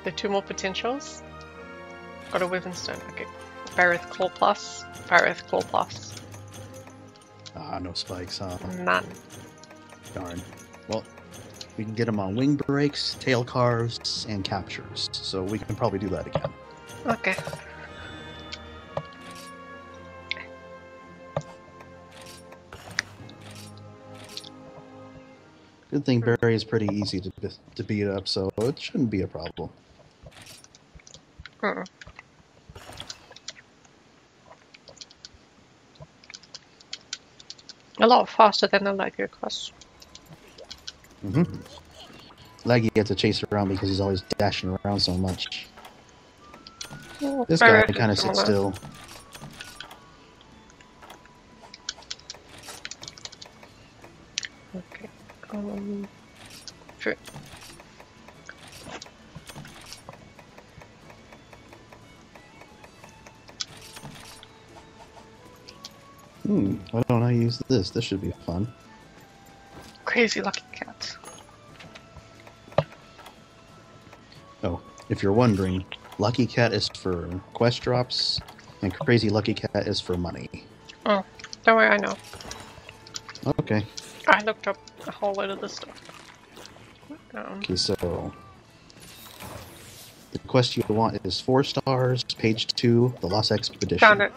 There are 2 more potentials. Got a Woven Stone. Okay. Barrett Claw Plus. Barrett Claw Plus. Ah, no spikes, huh? None. Darn. Well, we can get them on wing breaks, tail carves, and captures. So we can probably do that again. Okay. Good thing Barry is pretty easy to beat up, so it shouldn't be a problem. Mm. A lot faster than the Lego class. Mm-hmm. Leggy gets to chase around because he's always dashing around so much. Oh, This guy kind of sits still. Okay. Sure. Why don't I use this? This should be fun. Crazy Lucky Cat. Oh, if you're wondering, Lucky Cat is for quest drops, and Crazy Lucky Cat is for money. Oh, don't worry, I know. Okay. I looked up a whole load of this stuff. Okay, so the quest you want is 4 stars, page 2, the Lost Expedition. Found it.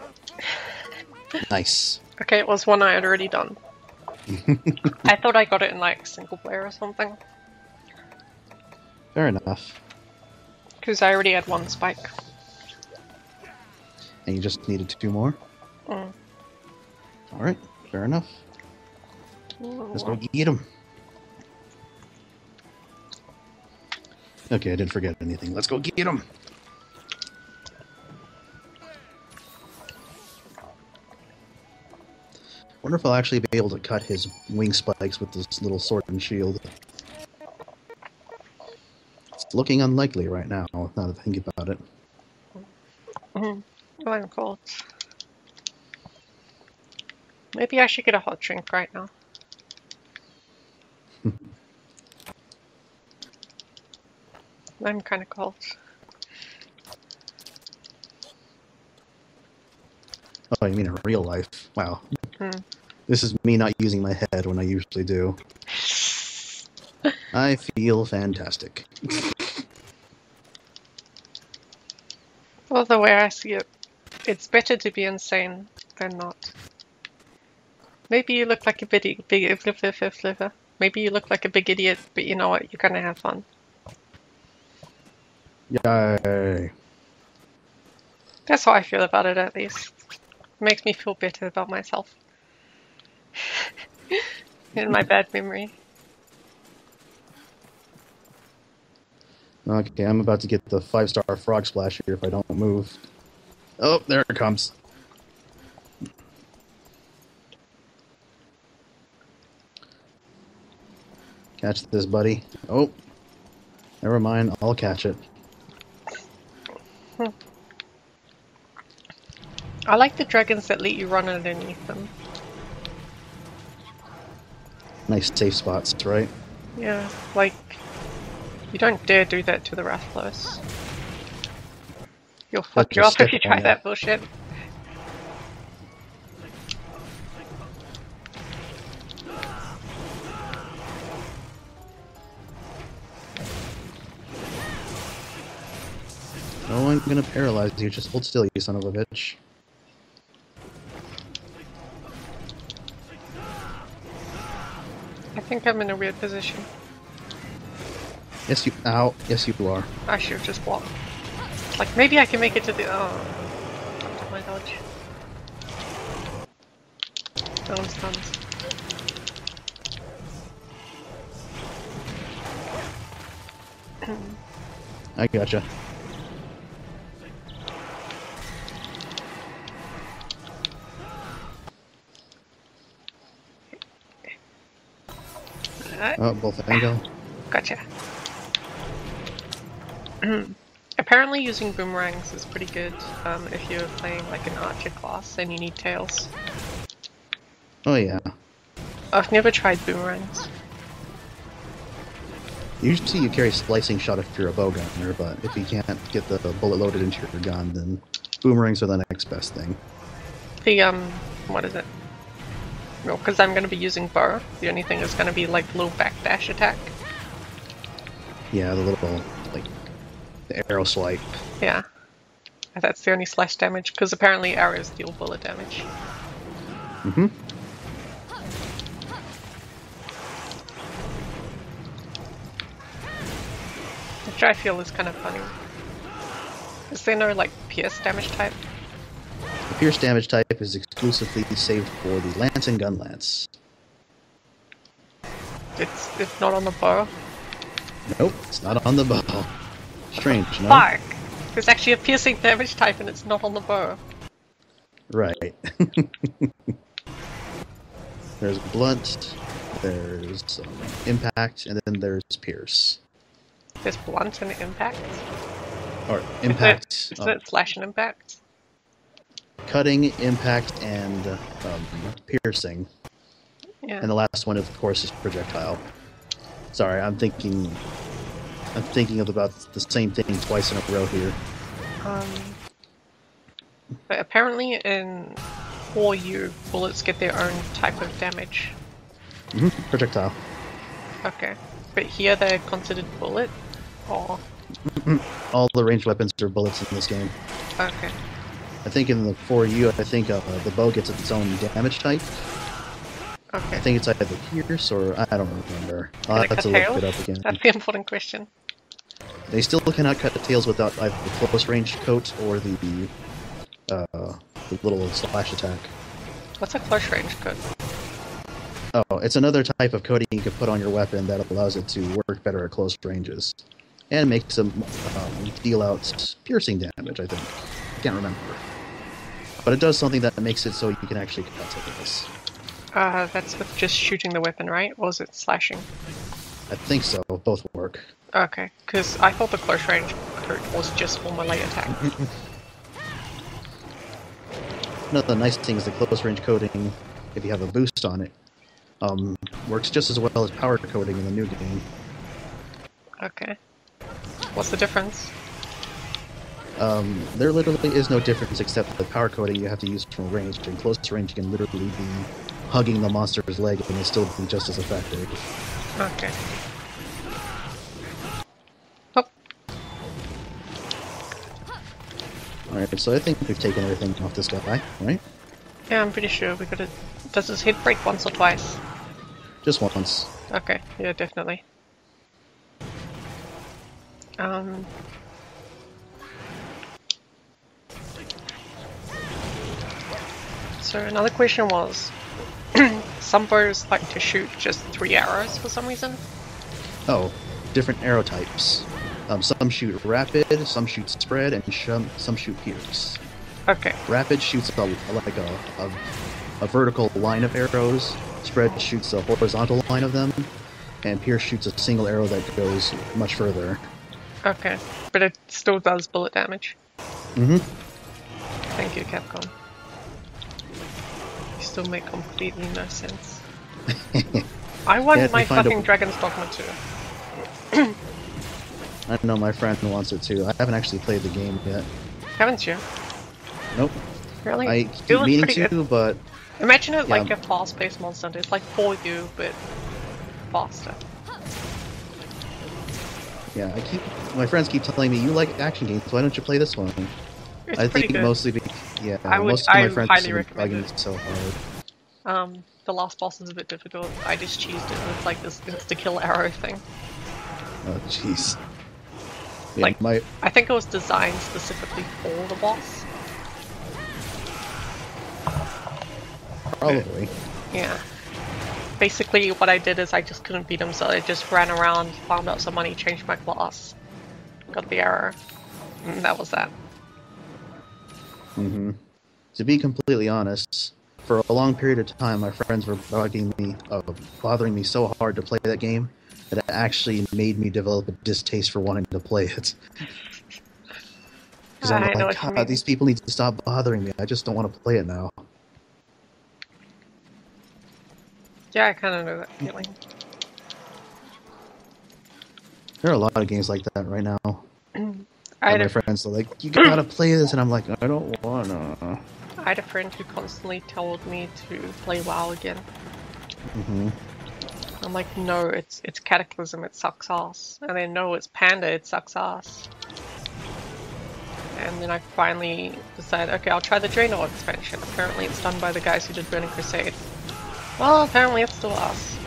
Nice. Okay, it was one I had already done. I thought I got it in like single player or something. Fair enough. Because I already had 1 spike. And you just needed 2 more? Mm. Alright, fair enough. Let's go get him. Okay, I didn't forget anything. Let's go get him. Wonder if I'll actually be able to cut his wing spikes with this little sword and shield. It's looking unlikely right now, now that I think about it. Mm-hmm. I'm cold. Maybe I should get a hot drink right now. I'm kind of cold. Oh, you mean in real life? Wow. Mm. This is me not using my head when I usually do. I feel fantastic. Well, the way I see it, it's better to be insane than not. Maybe you look like a big maybe you look like a big idiot, but you know what? You're gonna have fun. Yay. That's how I feel about it, at least. It makes me feel better about myself. In my bad memory. Okay, I'm about to get the 5-star frog splash here if I don't move. Oh, there it comes. Catch this, buddy. Oh, never mind. I'll catch it. I like the dragons that let you run underneath them. Nice safe spots, right? Yeah, like, you don't dare do that to the Rathalos. You'll fuck you up if you try that bullshit. No, I'm gonna paralyze you. Just hold still, you son of a bitch. I think I'm in a weird position. Yes, you. Ow. Yes, you are. I should just block. Like, maybe I can make it to the. Oh. Dropped my dodge. No one stuns. I gotcha. Oh, both angle. Gotcha. Apparently using boomerangs is pretty good if you're playing like an archer class and you need tails. Oh yeah. I've never tried boomerangs. Usually you carry slicing shot if you're a bow gunner, but if you can't get the bullet loaded into your gun, then boomerangs are the next best thing. The what is it? No, because I'm going to be using bow. The only thing is going to be like little backdash attack. Yeah, the little like the arrow swipe. Yeah, that's the only slash damage because apparently arrows deal bullet damage. Mm-hmm. Which I feel is kind of funny. Is there no like pierce damage type? The pierce damage type is exclusively saved for the lance and gun lance. It's not on the bow. Nope, it's not on the bow. Strange, no? Fuck! There's actually a piercing damage type and it's not on the bow. Right. There's blunt, there's impact, and then there's pierce. There's blunt and impact? Or impact. Is it slash and impact? Cutting, impact, and piercing. Yeah. And the last one, of course, is projectile. Sorry, I'm thinking of about the same thing twice in a row here. But apparently in 4U, bullets get their own type of damage. Mm-hmm. Projectile. Okay. But here they're considered bullet? Or... All the ranged weapons are bullets in this game. Okay. I think in the 4U, I think the bow gets its own damage type. Okay. I think it's either pierce or I don't remember. I'll have to look it up again. That's the important question. They still cannot cut the tails without either the close range coat or the little slash attack. What's a close range coat? Oh, it's another type of coating you can put on your weapon that allows it to work better at close ranges. And makes them deal out piercing damage, I think. I can't remember. But it does something that makes it so you can actually cut tails. That's with just shooting the weapon, right? Or is it slashing? I think so. Both work. Okay, because I thought the close range coat was just for melee attack. No, the nice thing is the close range coating, if you have a boost on it, works just as well as power coating in the new game. Okay. What's the difference? There literally is no difference except the power coating you have to use from range. In close range you can literally be hugging the monster's leg and it'll still be just as effective. Okay. Oh. Alright, so I think we've taken everything off this guy, right? Yeah, I'm pretty sure we got it. Does his head break once or twice? Just once. Okay, yeah, definitely. So another question was, some bows like to shoot just 3 arrows for some reason. Oh, different arrow types. Some shoot rapid, some shoot spread, and some shoot pierce. Okay. Rapid shoots like a vertical line of arrows, spread shoots a horizontal line of them, and pierce shoots a single arrow that goes much further. Okay, but it still does bullet damage. Mm-hmm. Thank you, Capcom. You still make completely no sense. I want my fucking Dragon's Dogma 2. I know my friend wants it too. I haven't actually played the game yet. Haven't you? Nope. Really? I keep meaning to, but... Imagine it like a fast-paced Monster Hunter. It's like 4U, but faster. Yeah, my friends keep telling me, you like action games, why don't you play this one? It's I think good. mostly most of my friends highly are recommend bugging it. it so hard. The last boss is a bit difficult. I just cheesed it with like this insta-kill arrow thing. Oh, jeez. Yeah, like, I think it was designed specifically for the boss. Probably. Yeah. Basically, what I did is I just couldn't beat him, so I just ran around, farmed up some money, changed my class, got the arrow, and that was that. Mm-hmm. To be completely honest, for a long period of time, my friends were bothering me so hard to play that game that it actually made me develop a distaste for wanting to play it. Because I'm like, God, these people need to stop bothering me. I just don't want to play it now. Yeah, I kind of know that feeling. There are a lot of games like that right now. My friends are like, you gotta play this, and I'm like, I don't wanna. I had a friend who constantly told me to play WoW again. Mm-hmm. I'm like, no, it's Cataclysm, it sucks ass. And then, no, it's Panda, it sucks ass. And then I finally decided, okay, I'll try the Draenor expansion. Apparently it's done by the guys who did Burning Crusade. Well, apparently it's still us.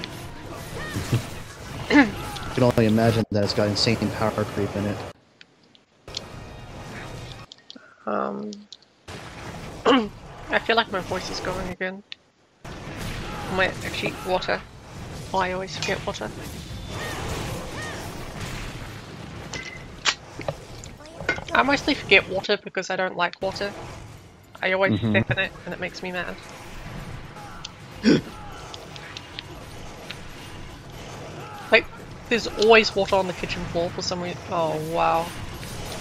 You can only imagine that it's got insane power creep in it. I feel like my voice is going again. I might actually water. Oh, I always forget water. I mostly forget water because I don't like water. I always step in it and it makes me mad. Like, there's always water on the kitchen floor for some reason. Oh, wow.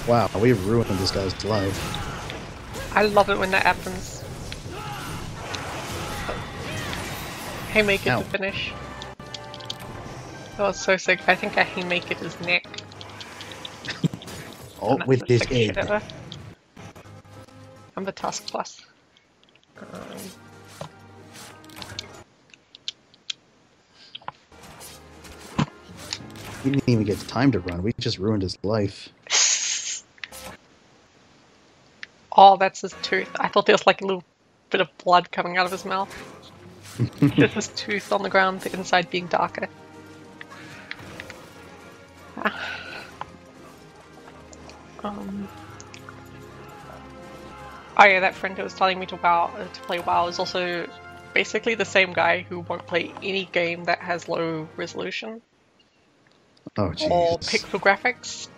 Wow, we've ruined this guy's life. I love it when that happens. Haymaker to finish. Oh, it's so sick. I think I haymaker his neck. Oh, with this egg. I'm the Tusk Plus. We didn't even get time to run. We just ruined his life. Oh, that's his tooth. I thought there was like a little bit of blood coming out of his mouth. Just his tooth on the ground, the inside being darker. Oh yeah, that friend who was telling me to play WoW is also basically the same guy who won't play any game that has low resolution. Oh, jeez. Or pixel graphics.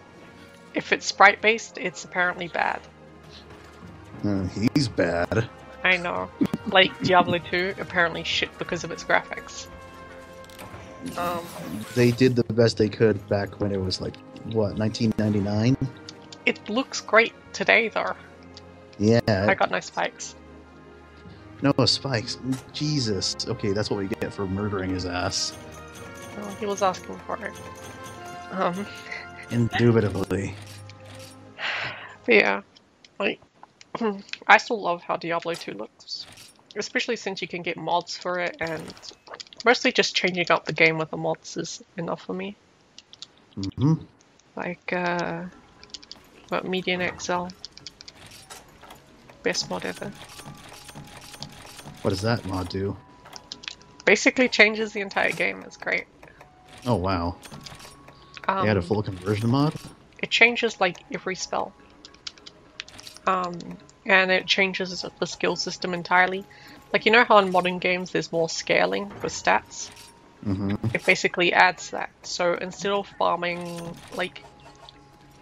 If it's sprite based, it's apparently bad. He's bad. I know. Like Diablo 2, apparently shit because of its graphics. They did the best they could back when it was like, what, 1999? It looks great today though. Yeah. I got no spikes. No spikes. Jesus. Okay, that's what we get for murdering his ass. Well, he was asking for it. Indubitably. But yeah, like, I still love how Diablo 2 looks. Especially since you can get mods for it, and mostly just changing up the game with the mods is enough for me. Like, what, Median XL. Best mod ever. What does that mod do? Basically changes the entire game, it's great. Oh wow. They had a full conversion mod? It changes like every spell. And it changes the skill system entirely. Like, you know how in modern games there's more scaling for stats? It basically adds that. So instead of farming, like,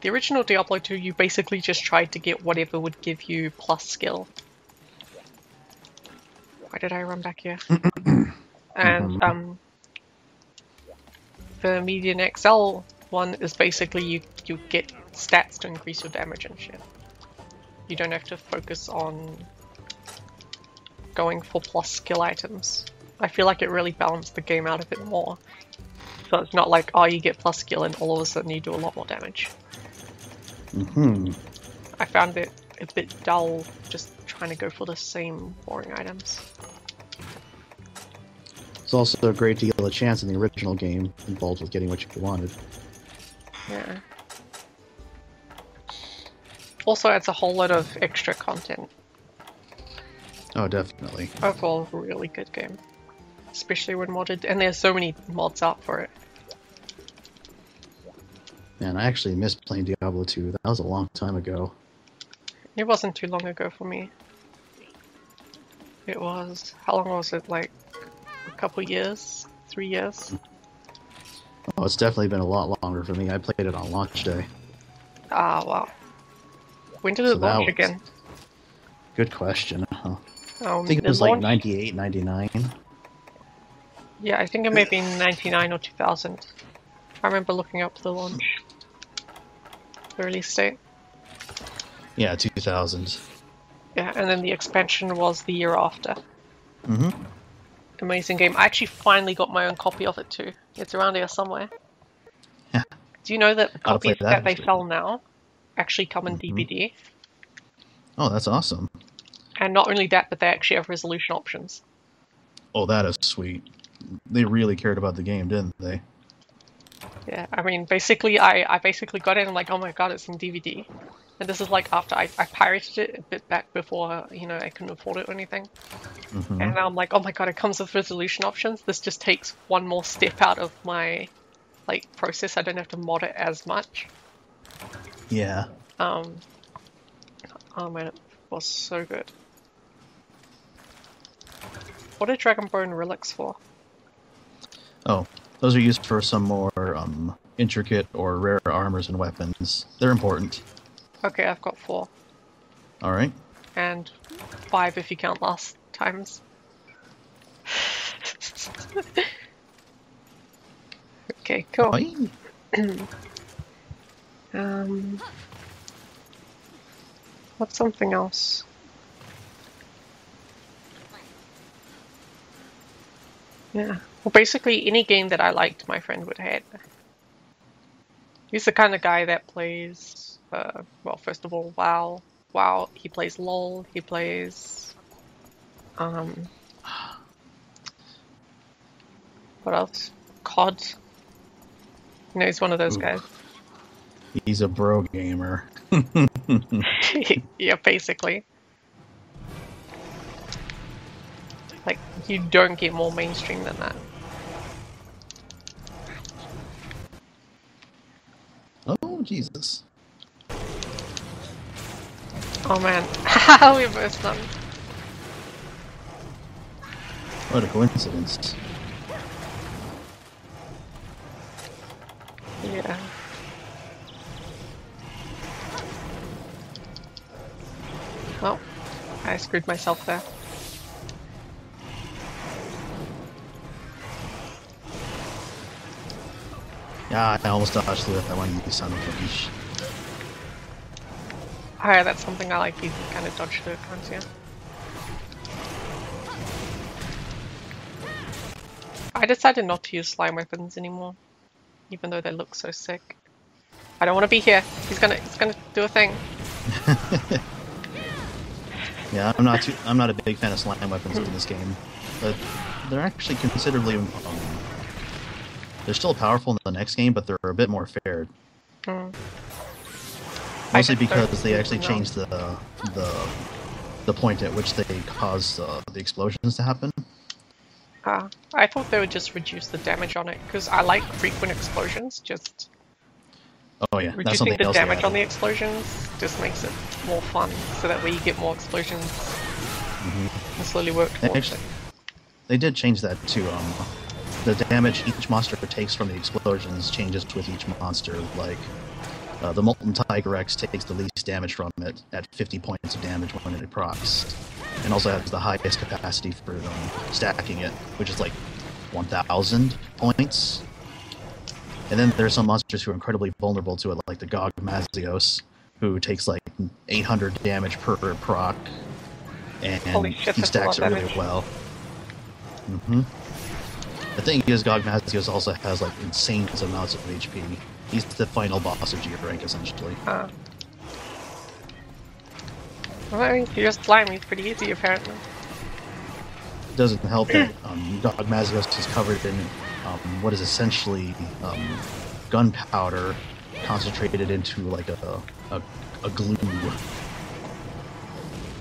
the original Diablo 2, you basically just tried to get whatever would give you plus skill. Why did I run back here? And the Median XL one is basically you get stats to increase your damage and shit. You don't have to focus on going for plus skill items. I feel like it really balanced the game out a bit more. So it's not like, oh, you get plus skill and all of a sudden you do a lot more damage. I found it a bit dull just trying to go for the same boring items. There's also a great deal of chance in the original game involved with getting what you wanted. Yeah. Also adds a whole lot of extra content. Oh, definitely. Overall, really good game. Especially when modded, and there's so many mods out for it. Man, I actually missed playing Diablo 2. That was a long time ago. It wasn't too long ago for me. It was... how long was it? Like couple years, 3 years. Oh, it's definitely been a lot longer for me. I played it on launch day. Ah, wow. When did it launch again? Good question. I think it It was like launched... 98, 99. Yeah, I think it may have been 99 or 2000. I remember looking up the launch. The release date. Yeah, 2000. Yeah, and then the expansion was the year after. Mm-hmm. Amazing game. I actually finally got my own copy of it too. It's around here somewhere. Yeah. Do you know that the Gotta play copies that they history. sell now actually come in DVD? Oh, that's awesome. And not only that, but they actually have resolution options. Oh, that is sweet. They really cared about the game, didn't they? Yeah, I mean, basically, I basically got it and I'm like, oh my god, it's in DVD. And this is like after I pirated it a bit back before, you know, I couldn't afford it or anything. Mm-hmm. And I'm like, oh my god, it comes with resolution options. This just takes one more step out of my, like, process. I don't have to mod it as much. Yeah. Oh man, it was so good. What are Dragonbone relics for? Oh, those are used for some more intricate or rare armors and weapons. They're important. Okay, I've got 4. Alright. And 5 if you count last times. Okay, cool. What's something else? Yeah. Well, basically any game that I liked, my friend would hate. He's the kind of guy that plays, well, first of all, WoW. WoW, he plays LOL, he plays, what else? COD. You know, he's one of those guys. He's a bro gamer. Yeah, basically. Like, you don't get more mainstream than that. Oh, Jesus. Oh man, how we both done. What a coincidence. Yeah. Oh, I screwed myself there. Yeah, I almost dodged through it. I wanted to use Son of a Leash. Oh yeah, that's something I like. You can kind of dodge the can't you? I decided not to use slime weapons anymore, even though they look so sick. I don't want to be here. He's gonna do a thing. Yeah, I'm not a big fan of slime weapons in this game, but they're actually considerably they're still powerful in the next game, but they're a bit more fair. Mostly because they actually changed the point at which they cause the explosions to happen. I thought they would just reduce the damage on it, because I like frequent explosions, just... Oh yeah, reducing the damage on the explosions just makes it more fun, so that way you get more explosions and slowly work towards it. They did change that too. The damage each monster takes from the explosions changes with each monster. Like, the Molten Tiger X takes the least damage from it at 50 points of damage when it procs, and also has the highest capacity for stacking it, which is like 1,000 points. And then there's some monsters who are incredibly vulnerable to it, like the Gog Mazios, who takes like 800 damage per proc, and he stacks it really well. The thing is, Gog Mazios also has like insane amounts of HP. He's the final boss of G rank, essentially. Well, I mean, you're just slime, he's pretty easy, apparently. It doesn't help that Gog Mazios is covered in what is essentially gunpowder concentrated into like a glue.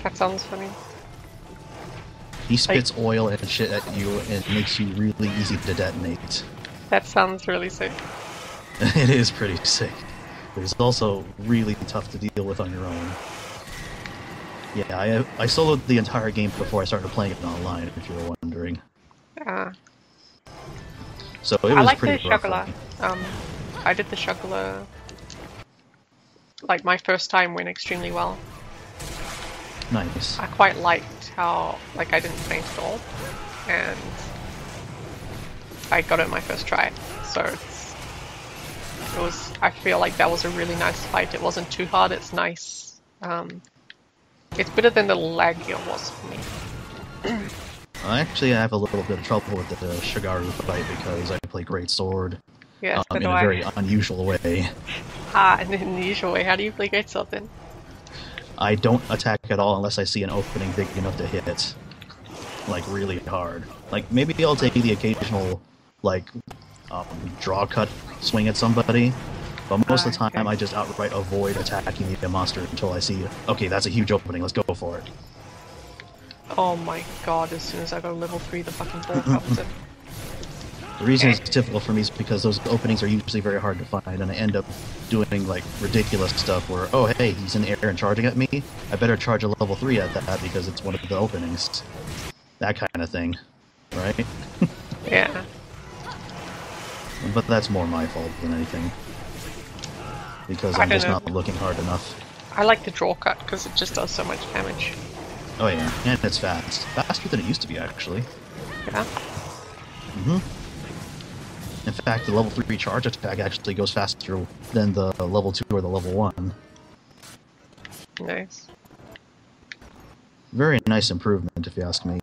That sounds funny. He spits oil and shit at you and makes you really easy to detonate. That sounds really sick. It is pretty sick, but it's also really tough to deal with on your own. Yeah, I soloed the entire game before I started playing it online, if you were wondering. So it I was like the pretty rough for juggler. me. I did the juggler. Like my first time went extremely well. Nice. I quite liked how like I didn't faint at all, and I got it my first try. So it was. I feel like that was a really nice fight. It wasn't too hard. It's nice. It's better than the laggier was for me. Actually, I have a little bit of trouble with the Shigaru fight because I play Great Sword Yes, in a very unusual way. In an unusual way. How do you play Great Sword then? I don't attack at all unless I see an opening big enough to hit. Like, really hard. Like, maybe I'll take the occasional, like, draw cut swing at somebody, but most of the time okay. I just outright avoid attacking the monster until I see, okay, that's a huge opening, let's go for it. Oh my god, as soon as I go level 3 the fucking ball comes in. The reason it's difficult for me is because those openings are usually very hard to find, and I end up doing, like, ridiculous stuff where, oh hey, he's in the air and charging at me, I better charge a level 3 at that because it's one of the openings. That kind of thing, right? Yeah. But that's more my fault than anything. Because I'm just not looking hard enough. I like the draw cut because it just does so much damage. Oh yeah, and it's fast. Faster than it used to be, actually. Yeah. In fact, the level 3 charge attack actually goes faster than the level 2 or the level 1. Nice. Very nice improvement, if you ask me.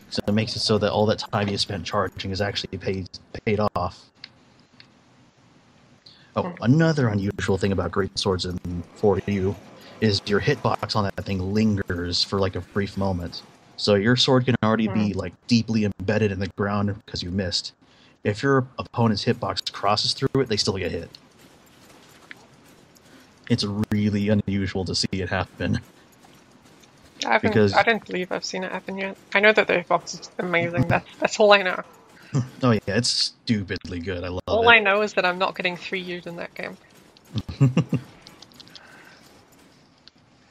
So it makes it so that all that time you spent charging is actually paid off. Oh, another unusual thing about Great Swords in 4U is your hitbox on that thing lingers for like a brief moment. So your sword can already be like deeply embedded in the ground because you missed. If your opponent's hitbox crosses through it, they still get hit. It's really unusual to see it happen. I don't believe I've seen it happen yet. I know that the hitbox is amazing. That's all I know. Oh yeah, it's stupidly good. I love it. All I know is that I'm not getting 3U'd in that game.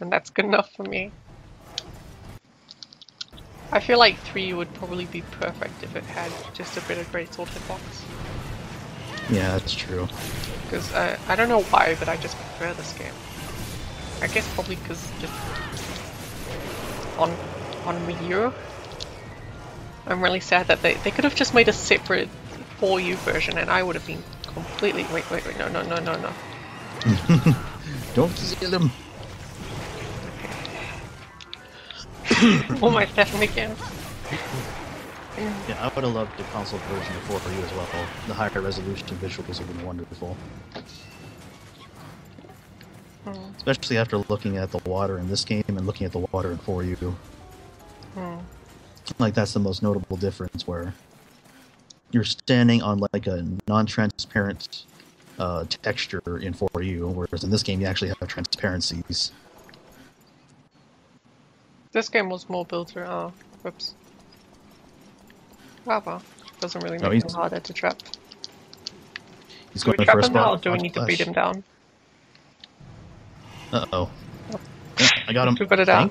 And that's good enough for me. I feel like 3U would probably be perfect if it had just a bit of Great Sword hitbox. Yeah, that's true. Because I don't know why, but I just prefer this game. I guess probably because just on Wii U, I'm really sad that they could have just made a separate 4U version, and I would have been completely wait no. Don't kill him. Almost definitely again. Yeah, I would have loved the console version of 4U as well. The higher resolution visuals have been wonderful. Especially after looking at the water in this game and looking at the water in 4U. Like, that's the most notable difference, where you're standing on like a non-transparent texture in 4U, whereas in this game you actually have transparencies. This game was more built around. Whoops. Well, doesn't really make him harder to trap. He's Do going we trap for a him now, or spot. do we need to beat him down? Uh-oh. Yeah, I got him. We got it down.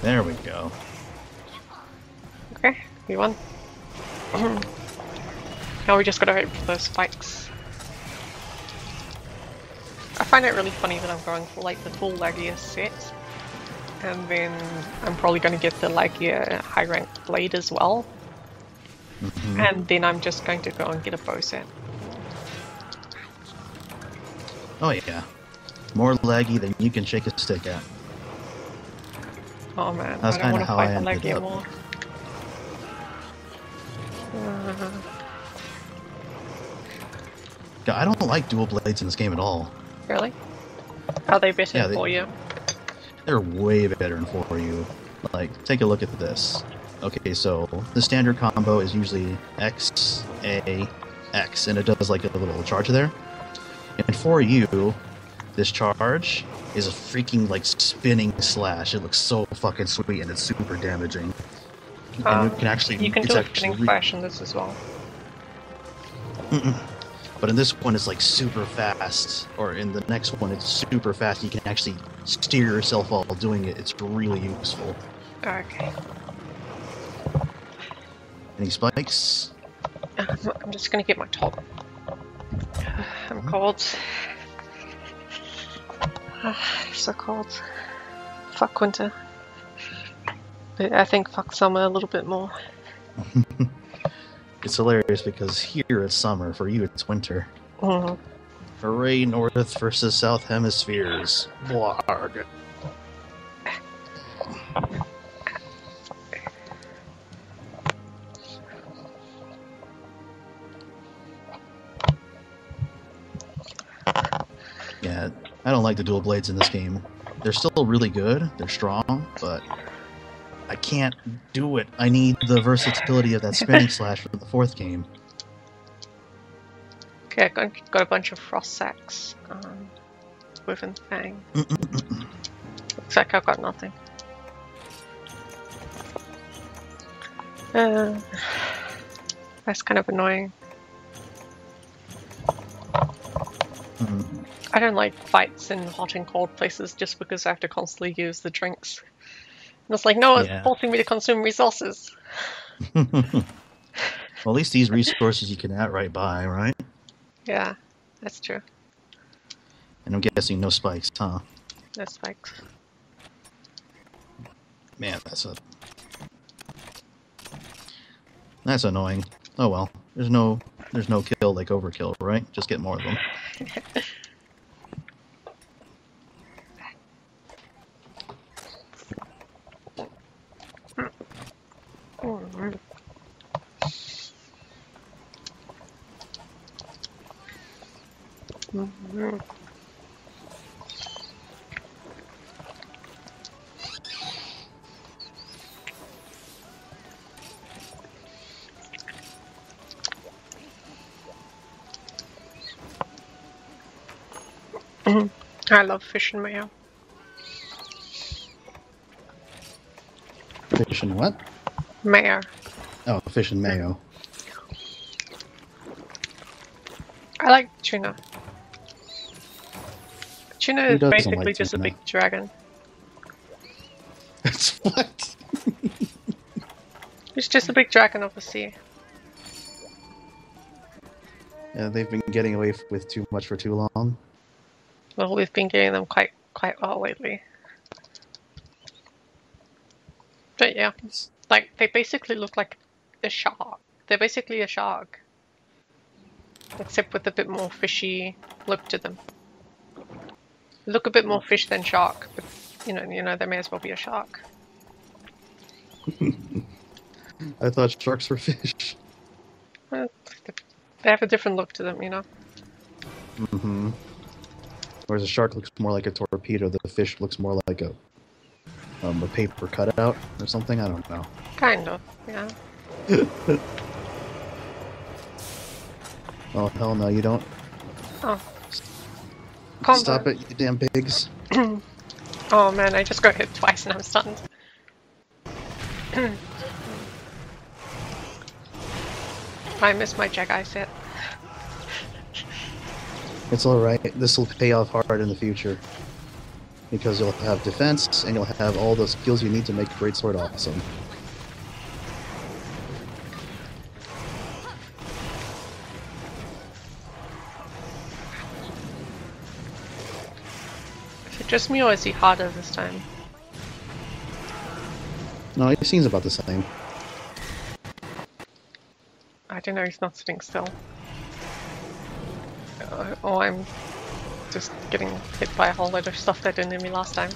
There we go. Okay, we won. Now we just gotta hope for those spikes. I find it really funny that I'm going for like the full laggier set, and then I'm probably going to get the laggier high rank blade as well, and then I'm just going to go and get a bow set. Oh yeah, more laggy than you can shake a stick at. Oh man, that's I don't want to how fight I the ended laggier up. more. I don't like dual blades in this game at all. Really? Are they better for you? They're way better in 4U. Like, take a look at this. Okay, so the standard combo is usually X, A, X, and it does like a little charge there. In 4U, this charge is a freaking like spinning slash. It looks so fucking sweet, and it's super damaging. And you can actually do a spinning slash in this as well. But in this one, it's like super fast, or in the next one, it's super fast. You can actually steer yourself while doing it. It's really useful. Okay. Any spikes? I'm just gonna get my top. I'm cold. So cold. Fuck winter. But I think fuck summer a little bit more. It's hilarious because here it's summer, for you it's winter. Mm. Hooray, North versus South Hemispheres. Blarg. Yeah, I don't like the dual blades in this game. They're still really good, they're strong, but I can't do it. I need the versatility of that spinning slash for the fourth game. Okay, I got a bunch of frost sacks within Fang. Looks like I've got nothing. That's kind of annoying. I don't like fights in hot and cold places just because I have to constantly use the drinks. And it's like, no, it's forcing me to consume resources. Well, at least these resources you can outright buy, right? Yeah, that's true. And I'm guessing no spikes, huh? No spikes. Man, that's annoying. Oh well, there's no kill like overkill, right? Just get more of them. I love fish and mayo. Fish and what? Mayo. Oh, fish and mayo. I like tuna. Tuna is basically like just tuna? a big dragon. That's what? It's just a big dragon of the sea. Yeah, they've been getting away with too much for too long. Well, we've been getting them quite well lately. But yeah, like they basically look like a shark. They're basically a shark, except with a bit more fishy look to them. They look a bit more fish than shark, but you know, they may as well be a shark. I thought sharks were fish. Well, they have a different look to them, you know. Mm-hmm. Whereas a shark looks more like a torpedo, the fish looks more like a paper cutout or something. I don't know. Kind of, yeah. Oh hell no, you don't. Oh. Stop it, you damn pigs. Oh man, I just got hit twice and I'm stunned. I missed my Jedi set. It's alright, this will pay off hard in the future. Because you'll have defense, and you'll have all the skills you need to make a great sword awesome. Is it just me or is he harder this time? No, he seems about the same. I don't know, he's not sitting still. Or I'm just getting hit by a whole load of stuff that didn't hit me last time.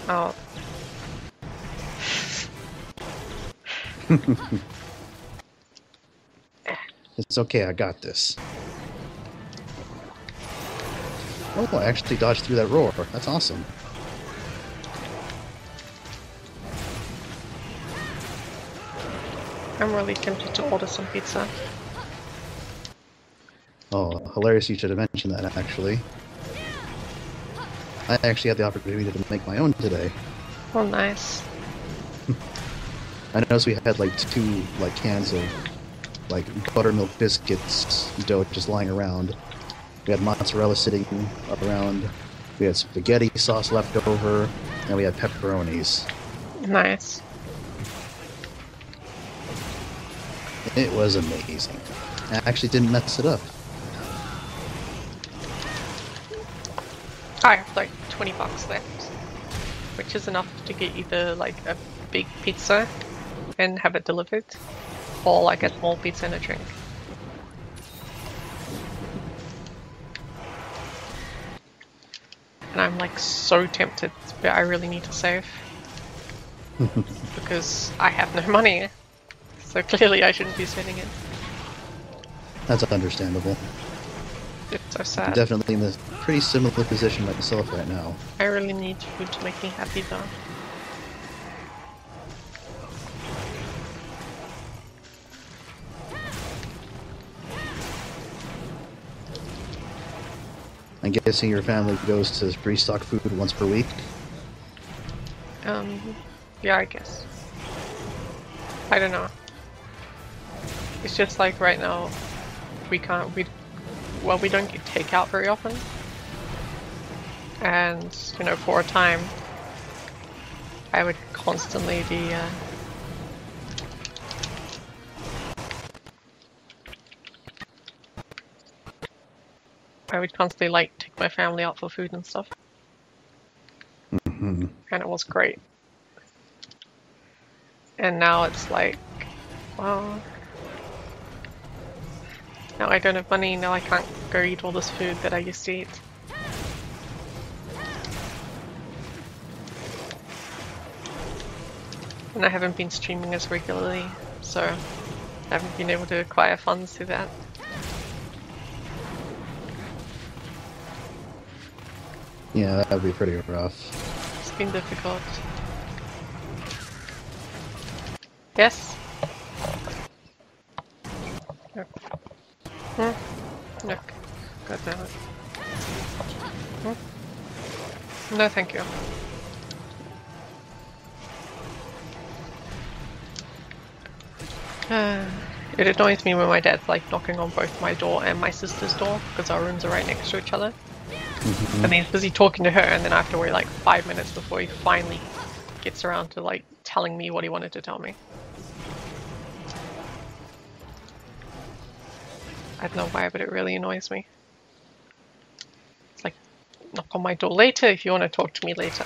Oh. It's okay, I got this. Oh, I actually dodged through that roar. That's awesome. I'm really tempted to order some pizza. Oh, hilarious, you should have mentioned that, actually. I actually had the opportunity to make my own today. Oh, nice. I noticed we had like 2 cans of buttermilk biscuits dough just lying around. We had mozzarella sitting around. We had spaghetti sauce left over, and we had pepperonis. Nice. It was amazing. I actually didn't mess it up. I have like 20 bucks left, which is enough to get either like a big pizza and have it delivered, or like a small pizza and a drink. And I'm like so tempted, but I really need to save. Because I have no money. So clearly I shouldn't be spending it. That's understandable. It's so sad. I'm definitely in a pretty similar position myself right now. I really need food to make me happy though. I'm guessing your family goes to restock food once per week? Yeah, I guess. I don't know. It's just like right now, we don't get takeout very often. And, you know, for a time, I would constantly be, like take my family out for food and stuff. Mm-hmm. And it was great. And now it's like, well, now I don't have money, now I can't go eat all this food that I used to eat. And I haven't been streaming as regularly, so I haven't been able to acquire funds through that. Yeah, that would be pretty rough. It's been difficult. Yes? Look. Look. God damn it. No, thank you. It annoys me when my dad's like knocking on both my door and my sister's door because our rooms are right next to each other. Mm-hmm. And he's busy talking to her, and then I have to wait like 5 minutes before he finally gets around to like telling me what he wanted to tell me. I don't know why, but it really annoys me. It's like, knock on my door later if you want to talk to me later.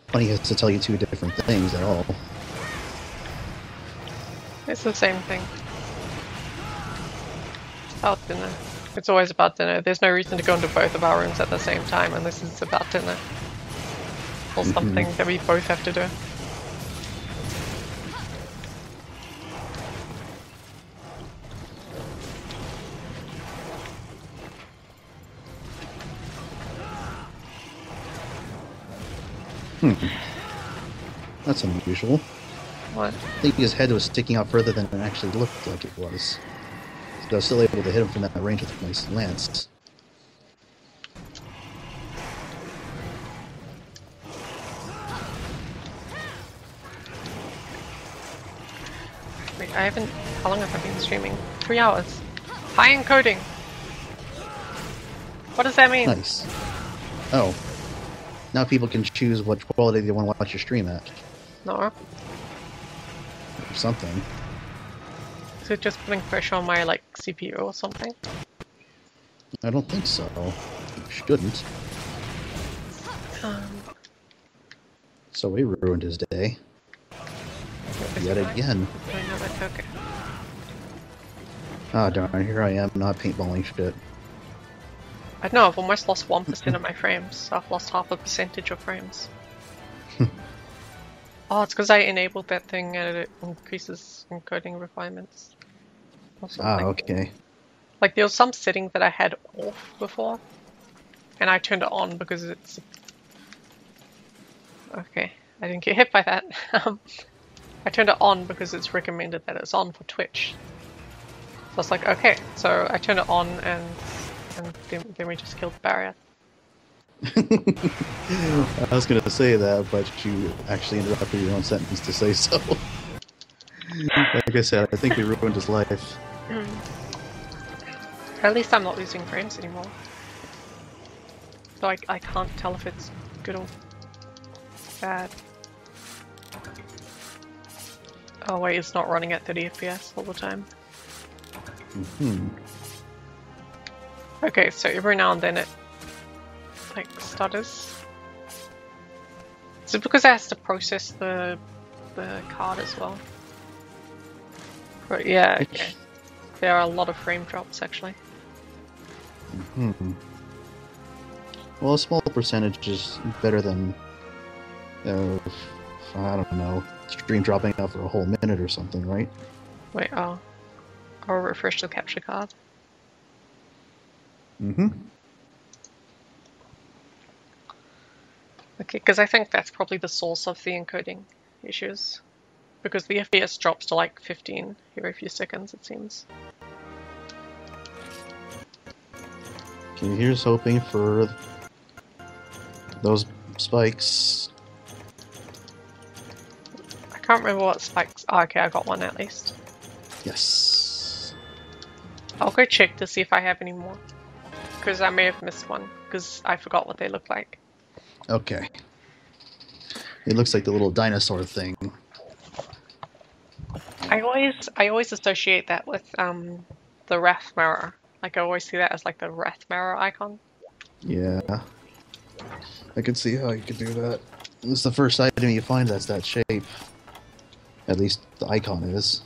Funny he has to tell you two different things at all. It's the same thing. It's about dinner. It's always about dinner. There's no reason to go into both of our rooms at the same time unless it's about dinner. Or something that we both have to do. That's unusual. What? I think his head was sticking out further than it actually looked like it was. So I was still able to hit him from that range with my lance. Wait, I haven't... How long have I been streaming? 3 hours. High encoding! What does that mean? Nice. Oh. Now people can choose what quality they want to watch your stream at. No. Or something. Is it just putting pressure on my, like, CPU or something? I don't think so. You shouldn't. So he ruined his day. Yet again. I know that's okay. Ah, darn, here I am, not paintballing shit. I don't know, I've almost lost 1% of my frames. I've lost half a percentage of frames. Oh, it's because I enabled that thing and it increases encoding requirements. Or something. Ah, okay. Like, there was some setting that I had off before, and I turned it on because it's... Okay, I didn't get hit by that. I turned it on because it's recommended that it's on for Twitch. So I was like, okay, so I turned it on and then we just killed the barrier. I was gonna say that, but you actually interrupted your own sentence to say so. Like I said, I think we ruined his life. At least I'm not losing frames anymore. So I can't tell if it's good or bad. Oh wait, it's not running at 30 FPS all the time. Okay, so every now and then it like stutters. Is it because it has to process the card as well? But yeah, okay. There are a lot of frame drops actually. Well, a small percentage is better than, I don't know, stream dropping out for a whole minute or something, right? Wait, oh. I'll refresh the capture card. Okay, because I think that's probably the source of the encoding issues. Because the FPS drops to like 15 every few seconds, it seems. Okay, here's hoping for those spikes. I can't remember what spikes. Oh, okay, I got one at least. Yes. I'll go check to see if I have any more. Because I may have missed one, because I forgot what they look like. Okay. It looks like the little dinosaur thing. I always associate that with the Wrath mirror. Like I always see that as like the Wrath mirror icon. Yeah. I can see how you could do that. It's the first item you find that's that shape. At least the icon is.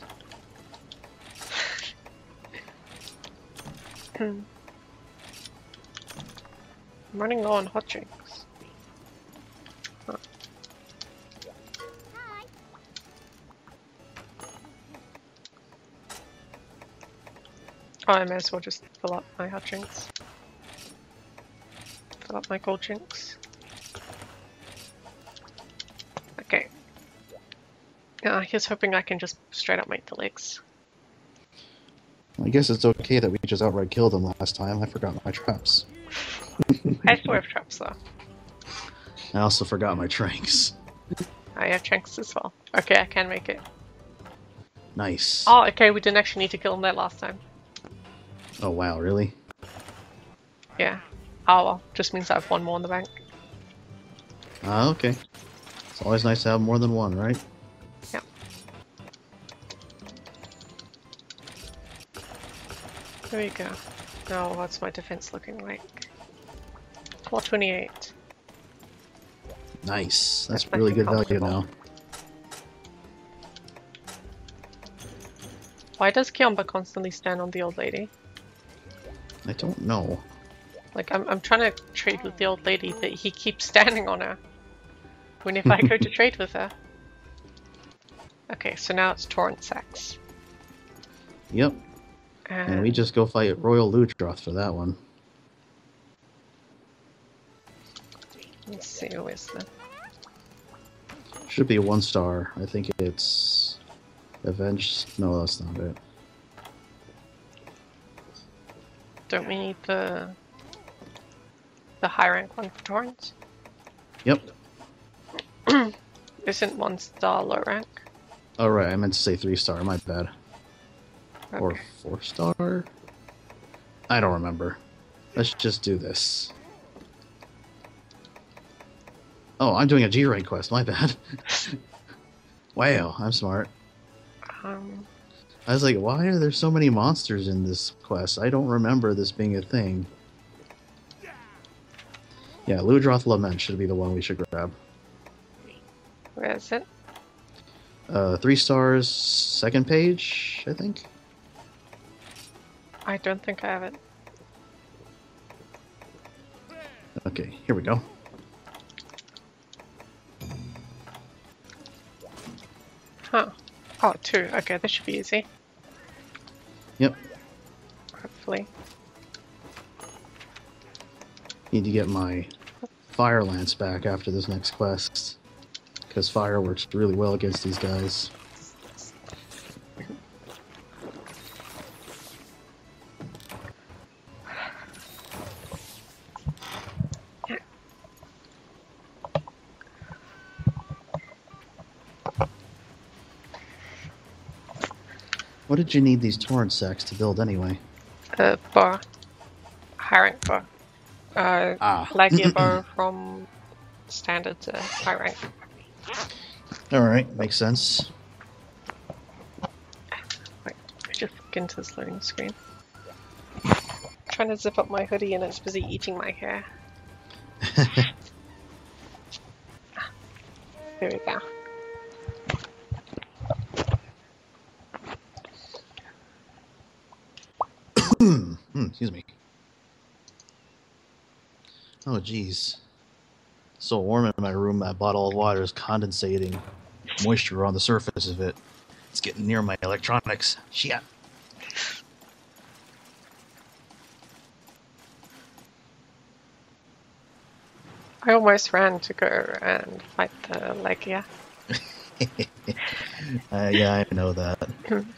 I'm running low on hot drinks. Huh. Oh, I may as well just fill up my hot drinks. Fill up my cold drinks. Okay. Here's hoping I can just straight up make the legs. I guess it's okay that we just outright killed them last time. I forgot my traps. I still have traps though. I also forgot my tranks. I have tranks as well. Okay, I can make it. Nice. Oh, okay, we didn't actually need to kill them that last time. Oh wow, really? Yeah. Oh well, just means I have one more in the bank. Ah, okay. It's always nice to have more than one, right? Yep. There we go. Now what's my defense looking like? 428. Nice. That's That's really good value comfortable. now. Why does Kiamba constantly stand on the old lady? I don't know. Like, I'm trying to trade with the old lady, but he keeps standing on her. Whenever I go to trade with her. Okay, so now it's Torrent Sacks. Yep. And we just go fight Royal Ludroth for that one. Let's see, where's the... Should be a 1-star. I think it's... Avenged... No, that's not it. Don't we need the high rank one for Torrents? Yep. Isn't 1-star low rank? Oh, right. I meant to say 3-star. My bad. Okay. Or 4-star? I don't remember. Let's just do this. Oh, I'm doing a G rank quest. My bad. Wow, I'm smart. I was like, why are there so many monsters in this quest? I don't remember this being a thing. Yeah, Ludroth Lament should be the one we should grab. Where is it? 3 stars, second page, I think. I don't think I have it. Okay, here we go. Huh. Oh, 2. Okay, this should be easy. Yep. Hopefully. Need to get my Fire Lance back after this next quest. Because fire works really well against these guys. did you need these torrent sacks to build anyway? Bow. High rank bow. Laggy bow from standard to high rank. Alright, makes sense. Wait, I just look into this loading screen. I'm trying to zip up my hoodie and it's busy eating my hair. There we go. Excuse me. Oh, jeez. So warm in my room, my bottle of water is condensating moisture on the surface of it. It's getting near my electronics. Shit. I almost ran to go and fight the Legia. Yeah, I know that.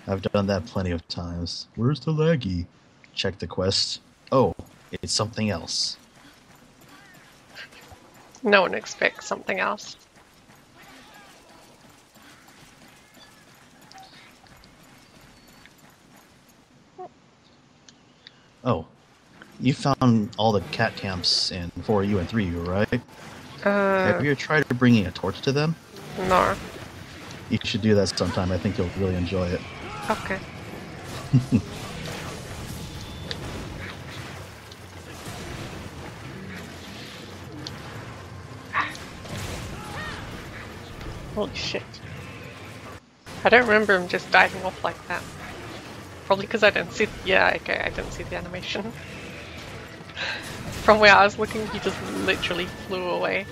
I've done that plenty of times. Where's the laggy? Check the quest. Oh, it's something else. No one expects something else. Oh, you found all the cat camps in 4U and 3U, right? Have you tried bringing a torch to them? No. You should do that sometime. I think you'll really enjoy it. Okay. Holy shit. I don't remember him just diving off like that. Probably because I didn't see... Yeah, okay, I didn't see the animation. From where I was looking, he just literally flew away.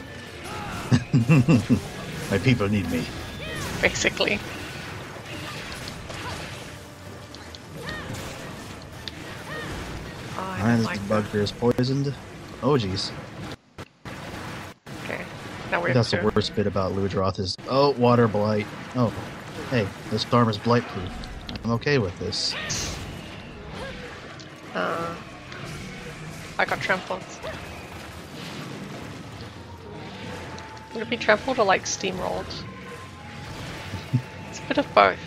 My people need me. Basically. Oh, Alright, this bugbear is poisoned. Oh, jeez. Okay, now we're That's the worst bit about Ludroth is... Oh, water blight. Oh, hey, this storm is blight-proof. I'm okay with this. I got trampled. Would it be trampled or like steamrolled? It's a bit of both.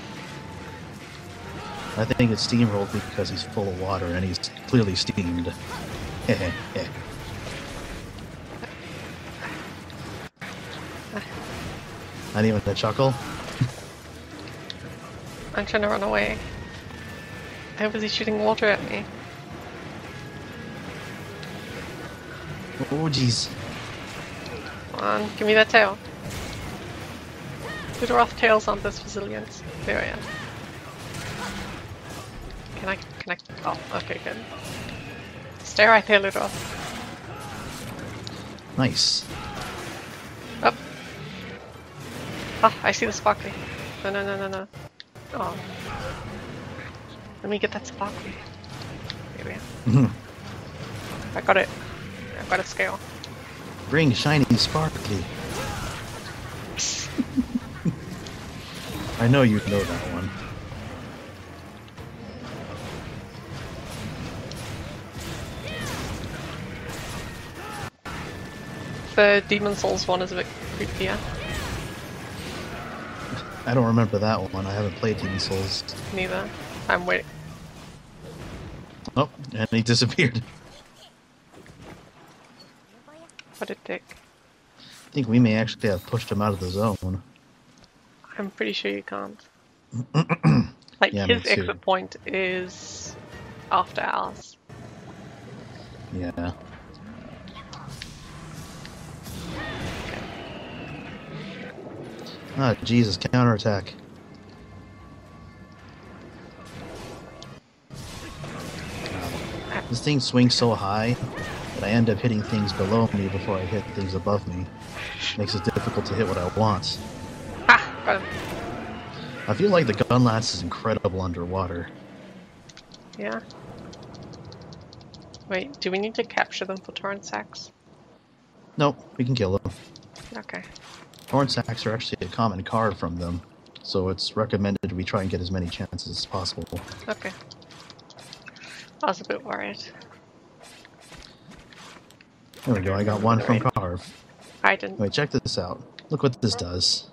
I think it's steamrolled because he's full of water and he's clearly steamed. Not even a chuckle. I'm trying to run away. How was he shooting water at me? Oh, jeez. Come on, give me that tail. The Roth tails aren't this resilient. There I am. Can I? Oh, okay, good. Stay right there, Ludroth. Nice. Up. Ah, I see the sparkly. No. Oh. Let me get that sparkly. There we are. I got it. I've got a scale. Bring shiny sparkly. I know you know that one. The Demon Souls one is a bit creepier. I don't remember that one. I haven't played Demon Souls. Neither. I'm waiting. Oh, and he disappeared. What a dick. I think we may actually have pushed him out of the zone. I'm pretty sure you can't. Like, yeah, his exit point is after ours. Yeah. Ah, Jesus, counterattack. This thing swings so high that I end up hitting things below me before I hit things above me. Makes it difficult to hit what I want. Ha! Got him. I feel like the gun lance is incredible underwater. Yeah. Wait, do we need to capture them for torrent sacks? Nope, we can kill them. Okay. Torrent sacks are actually a common card from them, so it's recommended we try and get as many chances as possible. Okay. I was a bit worried. There we go, I got one from Carve. I didn't. Wait, check this out. Look what this does.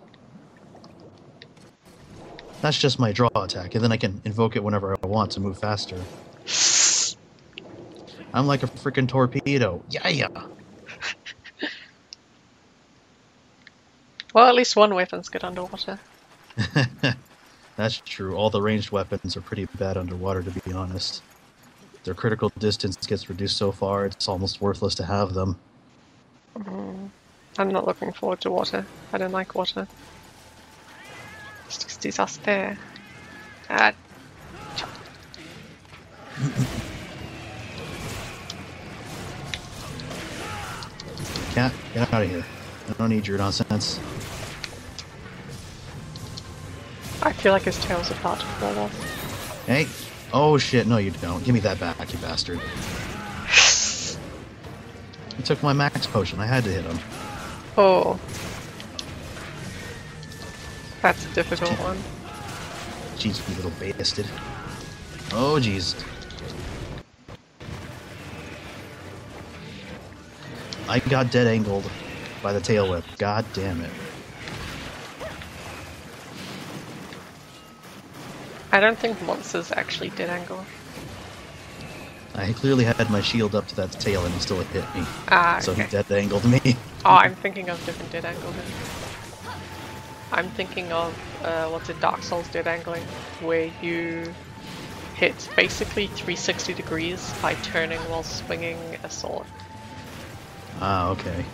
That's just my draw attack, and then I can invoke it whenever I want to move faster. I'm like a freaking torpedo. Yeah. Well, at least one weapon's good underwater. That's true. All the ranged weapons are pretty bad underwater, to be honest. Their critical distance gets reduced so far, it's almost worthless to have them. I'm not looking forward to water. I don't like water. It's just disaster. Ah. Cat, get out of here. I don't need your nonsense. I feel like his tail's about to fall off. Hey! Oh shit, no you don't. Give me that back, you bastard. He took my max potion. I had to hit him. Oh. That's a difficult one. Cheeky little bastard. Oh jeez. I got dead angled by the tail whip. God damn it. I don't think monsters actually did angle. I clearly had my shield up to that tail and he still hit me. Ah, so okay. he dead angled me. Oh, I'm thinking of different dead angle then. I'm thinking of what's it, Dark Souls dead angling, where you hit basically 360 degrees by turning while swinging a sword. Ah, okay.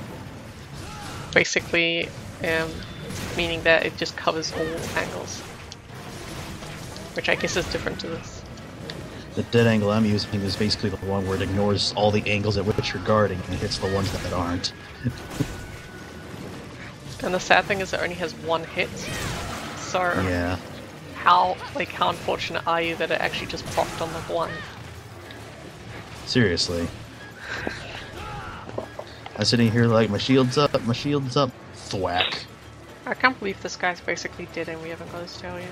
Basically, meaning that it just covers all angles. Which I guess is different to this. The dead angle I'm using is basically the one where it ignores all the angles at which you're guarding and hits the ones that aren't. And the sad thing is it only has one hit. So yeah. How unfortunate are you that it actually just popped on the one? Seriously. I'm sitting here like, my shield's up, thwack. I can't believe this guy's basically dead and we haven't got his tail yet.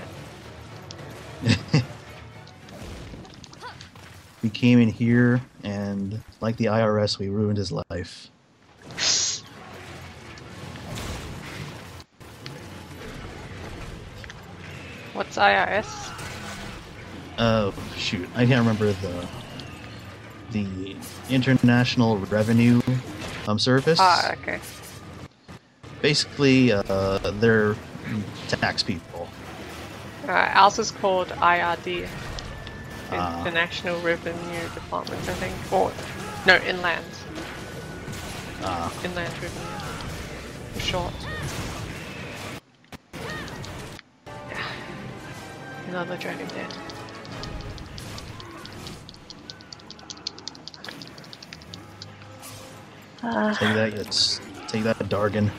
We came in here and, like the IRS, we ruined his life. What's IRS? Oh, shoot. I can't remember the International Revenue Service. Ah, okay. Basically, they're tax people. Ours is called IRD. International Revenue Department, I think. Or, no, Inland. Inland Revenue. For short. Another dragon dead. Take that, yes. Take that, Dargan.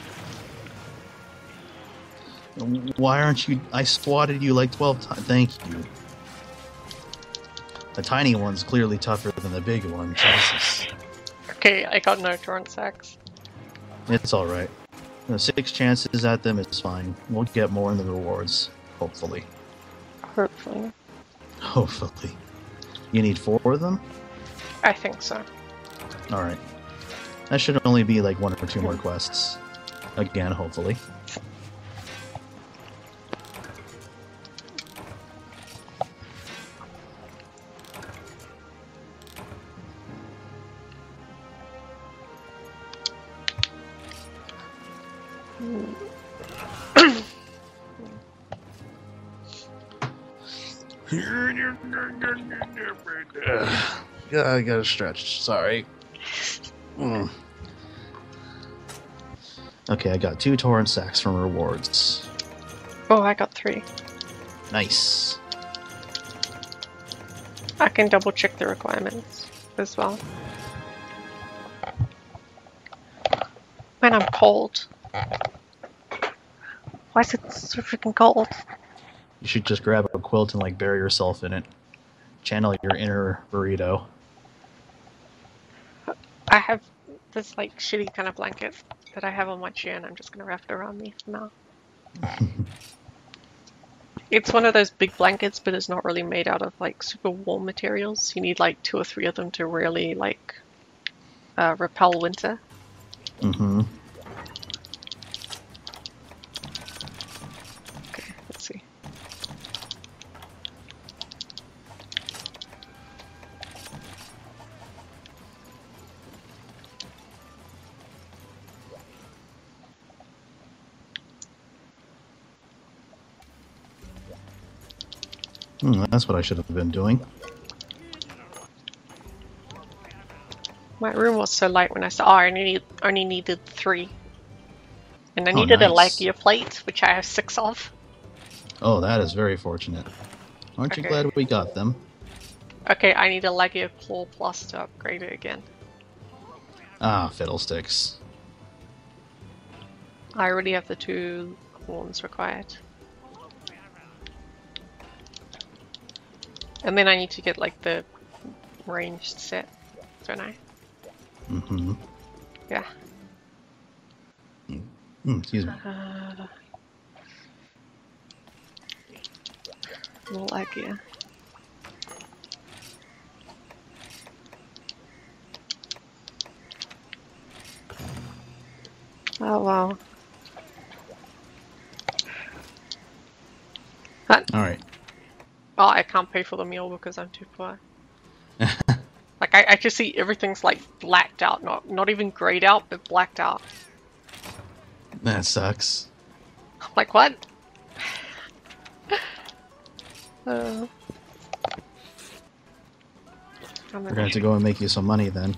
Why aren't you... I swatted you like 12 times. Thank you. The tiny one's clearly tougher than the big one. Jesus. Okay, I got no torrent sacks. It's alright. 6 chances at them is fine. We'll get more in the rewards. Hopefully. Hopefully. Hopefully. You need 4 of them? I think so. Alright. That should only be like 1 or 2 more quests. Again, hopefully. I gotta stretch, sorry. Okay, I got 2 torrent sacks from rewards. Oh, I got 3. Nice. I can double check the requirements as well. Man, I'm cold. Why is it so freaking cold? You should just grab a quilt and like bury yourself in it. Channel your inner burrito. I have this like shitty kind of blanket that I have on my chair and I'm just gonna wrap it around me for now. It's one of those big blankets, but it's not really made out of like super warm materials. You need like 2 or 3 of them to really like repel winter. Mm-hmm. Okay, let's see. That's what I should have been doing. My room was so light when I started. Oh, I only needed 3. And I Oh, needed a nice. Lagia plate, which I have 6 of. Oh, that is very fortunate. Aren't you Okay. glad we got them? Okay, I need a Lagia Claw Plus to upgrade it again. Ah, fiddlesticks. I already have the 2 horns required. And then I need to get like the ranged set, don't I? Mm-hmm. Yeah. Excuse me. More Lagia. Oh wow. Alright. Oh, I can't pay for the meal because I'm too poor. Like I just see everything's like blacked out, not even grayed out, but blacked out. That sucks. I'm like what? We're gonna have to go and make you some money then.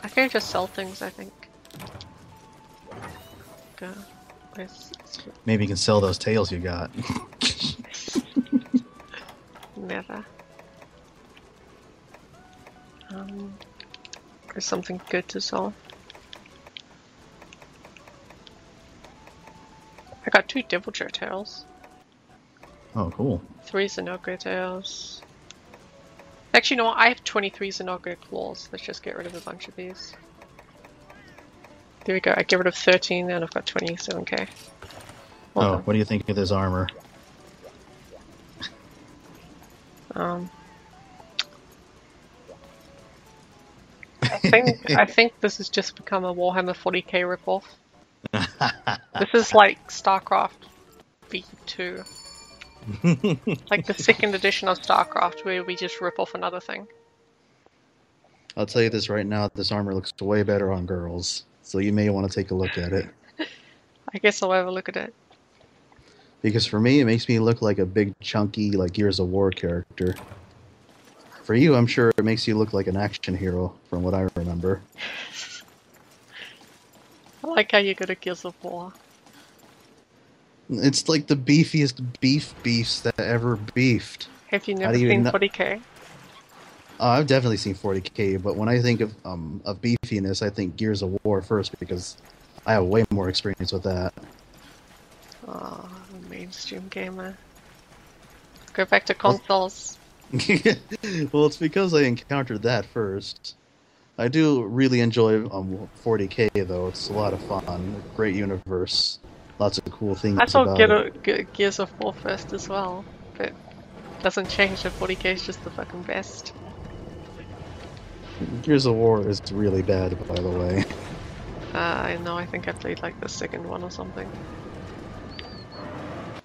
I can just sell things, I think. Go. Maybe you can sell those tails you got. Never. There's something good to sell. I got 2 Deviltry tails. Oh, cool. 3 Zenogre tails. Actually, no, I have 23 Zenogre claws. Let's just get rid of a bunch of these. There we go. I get rid of 13 and I've got 27k. Oh, what do you think of this armor? I think this has just become a Warhammer 40k ripoff. This is like StarCraft V2. Like the 2nd edition of StarCraft where we just rip off another thing. I'll tell you this right now, this armor looks way better on girls. So you may want to take a look at it. I guess I'll have a look at it. Because for me, it makes me look like a big, chunky, like Gears of War character. For you, I'm sure it makes you look like an action hero, from what I remember. I like how you go to Gears of War. It's like the beefiest beefs that ever beefed. Have you never seen 40k? I've definitely seen 40k, but when I think of beefiness, I think Gears of War first because I have way more experience with that. Oh, mainstream gamer. Go back to consoles. Well, it's because I encountered that first. I do really enjoy 40k though. It's a lot of fun. Great universe. Lots of cool things. I thought about it. Gears of War first as well, but it doesn't change that 40k is just the fucking best. Gears of War is really bad, by the way. I know, I think I played like the 2nd one or something.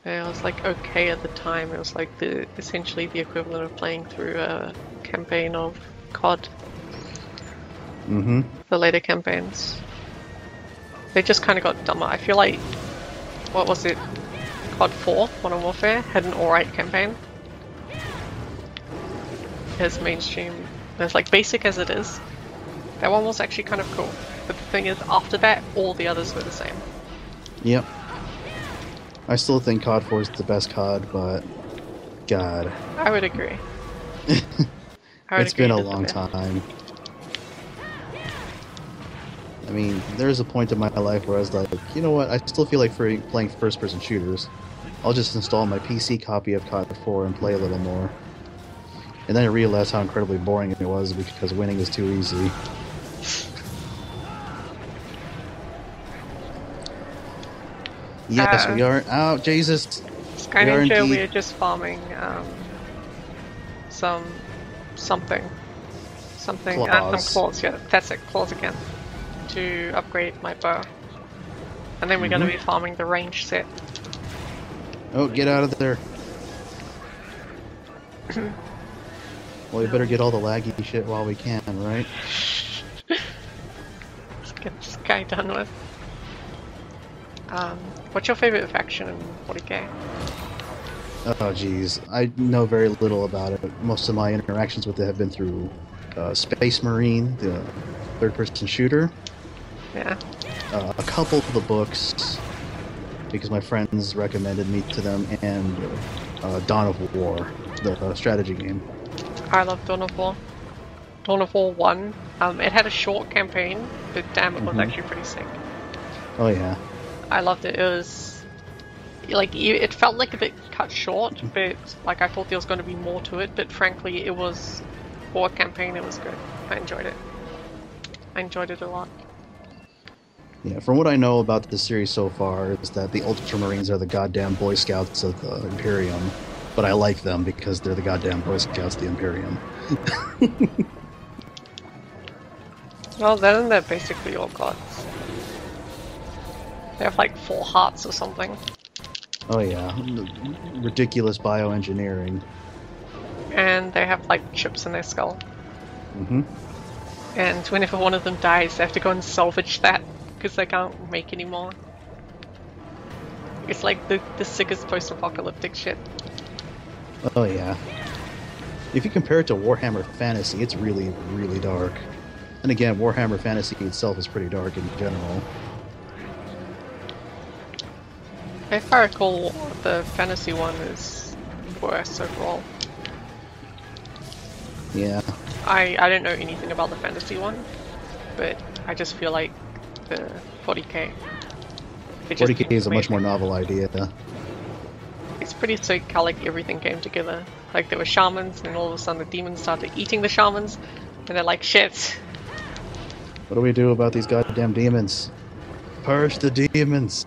Yeah, it was like okay at the time. It was like essentially the equivalent of playing through a campaign of COD. Mm-hmm. The later campaigns. They just kind of got dumber. I feel like, what was it? COD 4, Modern Warfare, had an alright campaign. As mainstream, as like basic as it is. That one was actually kind of cool. But the thing is, after that, all the others were the same. Yep. I still think COD 4 is the best COD, but God. I would agree. It's been a long time. I mean, there's a point in my life where I was like, you know what, I still feel like playing first-person shooters. I'll just install my PC copy of COD 4 and play a little more. And then I realized how incredibly boring it was because winning is too easy. Yes, we are. Oh, Jesus! Sky Ninja, we are just farming something. Some claws, yeah, that's it, claws again. To upgrade my bow. And then we're going to be farming the range set. Oh, get out of there. Well, we better get all the laggy shit while we can, right? Let's get this guy done with. What's your favorite faction in 40k? Oh, geez. I know very little about it. Most of my interactions with it have been through Space Marine, the third-person shooter. Yeah. A couple of the books, because my friends recommended me to them, and Dawn of War, the strategy game. I love Dawn of War. Dawn of War 1. It had a short campaign, but damn, it was actually pretty sick. Oh, yeah. I loved it. It was like it felt like a bit cut short, but like I thought there was going to be more to it. But frankly, it was for a campaign. It was good. I enjoyed it. I enjoyed it a lot. Yeah, from what I know about the series so far is that the Ultramarines are the goddamn Boy Scouts of the Imperium, but I like them because they're the goddamn Boy Scouts of the Imperium. Well, then they're basically all gods. They have like 4 hearts or something. Oh yeah, ridiculous bioengineering. And they have like chips in their skull. Mm-hmm. And whenever one of them dies, they have to go and salvage that because they can't make any more. It's like the sickest post-apocalyptic shit. Oh yeah. If you compare it to Warhammer Fantasy, it's really, really dark. And again, Warhammer Fantasy itself is pretty dark in general. If I recall, the fantasy one is worse overall. Yeah. I don't know anything about the fantasy one, but I just feel like the 40k. 40k is a much more novel idea. It's pretty sick how like everything came together. Like there were shamans, and all of a sudden the demons started eating the shamans, and they're like, shit. What do we do about these goddamn demons? Purge the demons!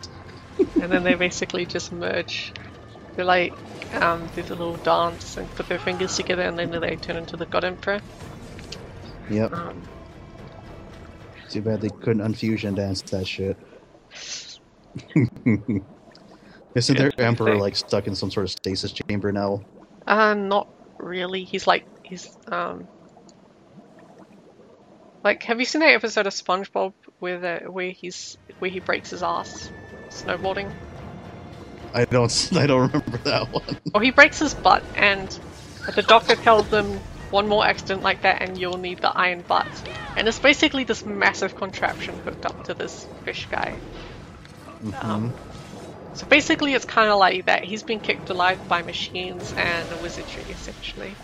And then they basically just merge. They like do the little dance and put their fingers together, and then they turn into the God Emperor. Yep. Too bad they couldn't unfusion dance that shit. Isn't their emperor like stuck in some sort of stasis chamber now? Not really. He's like have you seen that episode of SpongeBob where he breaks his ass snowboarding? I don't remember that one. Or he breaks his butt, and the doctor tells them one more accident like that and you'll need the iron butt. And it's basically this massive contraption hooked up to this fish guy. So basically it's kind of like that. He's been kicked alive by machines and wizardry, essentially.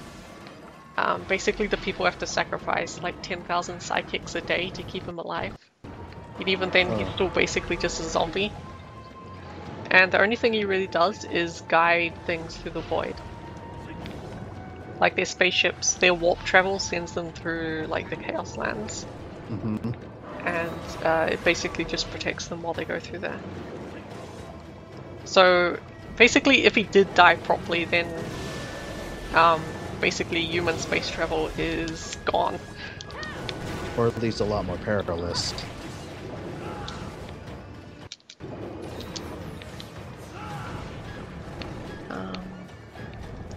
Basically the people have to sacrifice like 10,000 psychics a day to keep him alive. And even then he's still basically just a zombie. And the only thing he really does is guide things through the void. Like their spaceships, their warp travel sends them through like the Chaos Lands. And it basically just protects them while they go through there. So basically if he did die properly, then basically human space travel is gone. Or at least a lot more perilous.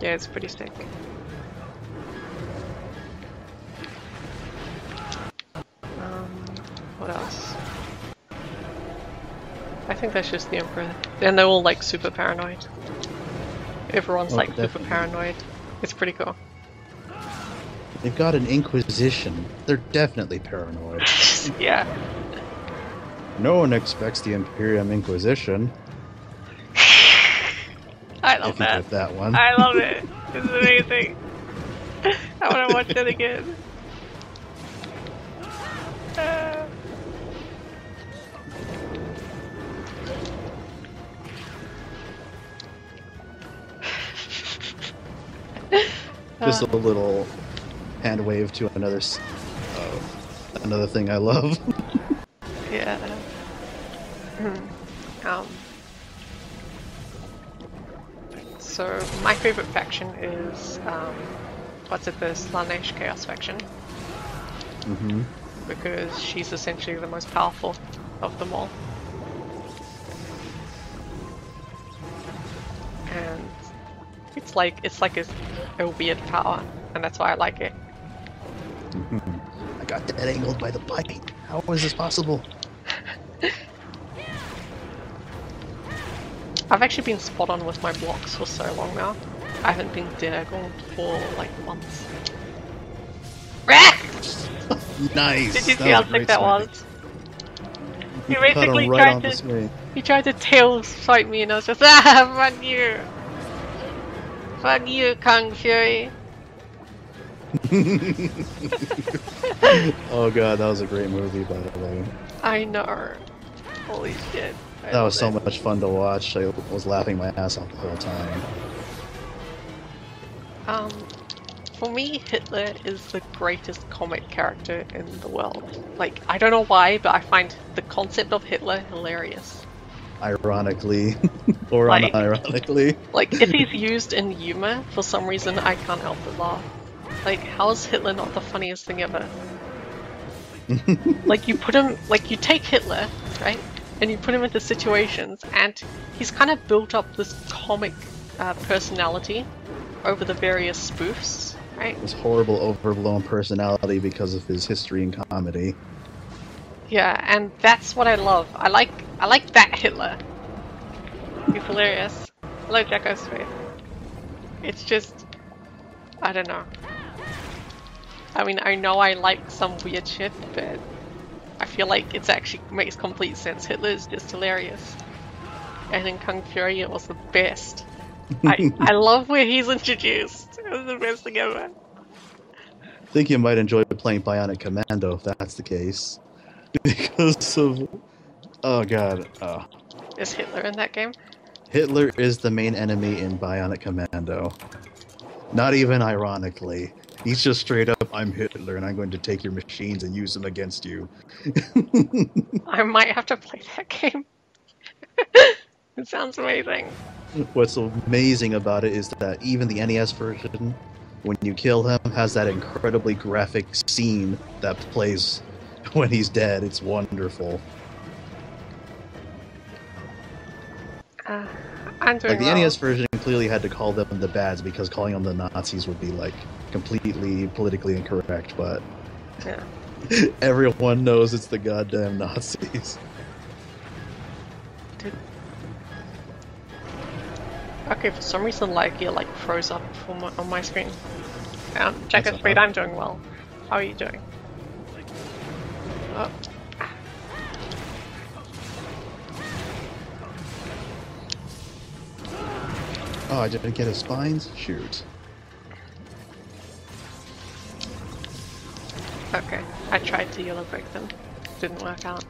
Yeah, it's pretty sick. What else? I think that's just the Emperor. And they're all like super paranoid. Everyone's like super paranoid. It's pretty cool. They've got an Inquisition. They're definitely paranoid. Yeah. No one expects the Imperium Inquisition. I love that. If you get that one. I love it. It's amazing. I want to watch it again. Just a little hand wave to another thing I love. Yeah. So my favorite faction is the Slanesh Chaos faction. Because she's essentially the most powerful of them all. And it's like a weird power, and that's why I like it. I got that angled by the bite. How is this possible? I've actually been spot on with my blocks for so long now. I haven't been diagonal for like months. Nice! Did you see how sick that was? He Cut basically him right on the swing. he tried to tail swipe me and I was just fuck you! Fuck you, Kung Fury! Oh god, that was a great movie, by the way. I know. Holy shit. That was so much fun to watch. I was laughing my ass off the whole time. For me, Hitler is the greatest comic character in the world. Like, I don't know why, but I find the concept of Hitler hilarious. Ironically. Or Like- unironically. Like, if he's used in humor, for some reason I can't help but laugh. Like, how is Hitler not the funniest thing ever? Like, you take Hitler, right? And you put him into situations, and he's kind of built up this comic personality over the various spoofs, right? His horrible, overblown personality because of his history in comedy. Yeah, and that's what I love. I like that Hitler. He's hilarious. Hello, Jacko's face. It's just, I don't know. I mean, I know I like some weird shit, but I feel like it actually makes complete sense. Hitler is just hilarious. And in Kung Fury, it was the best. I love where he's introduced. It was the best thing ever. I think you might enjoy playing Bionic Commando if that's the case. Because of... Oh god. Is Hitler in that game? Hitler is the main enemy in Bionic Commando. Not even ironically. He's just straight up, I'm Hitler and I'm going to take your machines and use them against you. I might have to play that game. It sounds amazing. What's amazing about it is that even the NES version, when you kill him, has that incredibly graphic scene that plays when he's dead. It's wonderful. I'm doing Like, the well. NES version clearly had to call them the bads because calling them the Nazis would be, like, completely politically incorrect, but Yeah. everyone knows it's the goddamn Nazis. Okay, for some reason, like, it froze up on my screen. Jacko's That's wait, okay. I'm doing well. How are you doing? Oh. Oh, I didn't get his spines? Shoot. Okay, I tried to yellow break them. Didn't work out.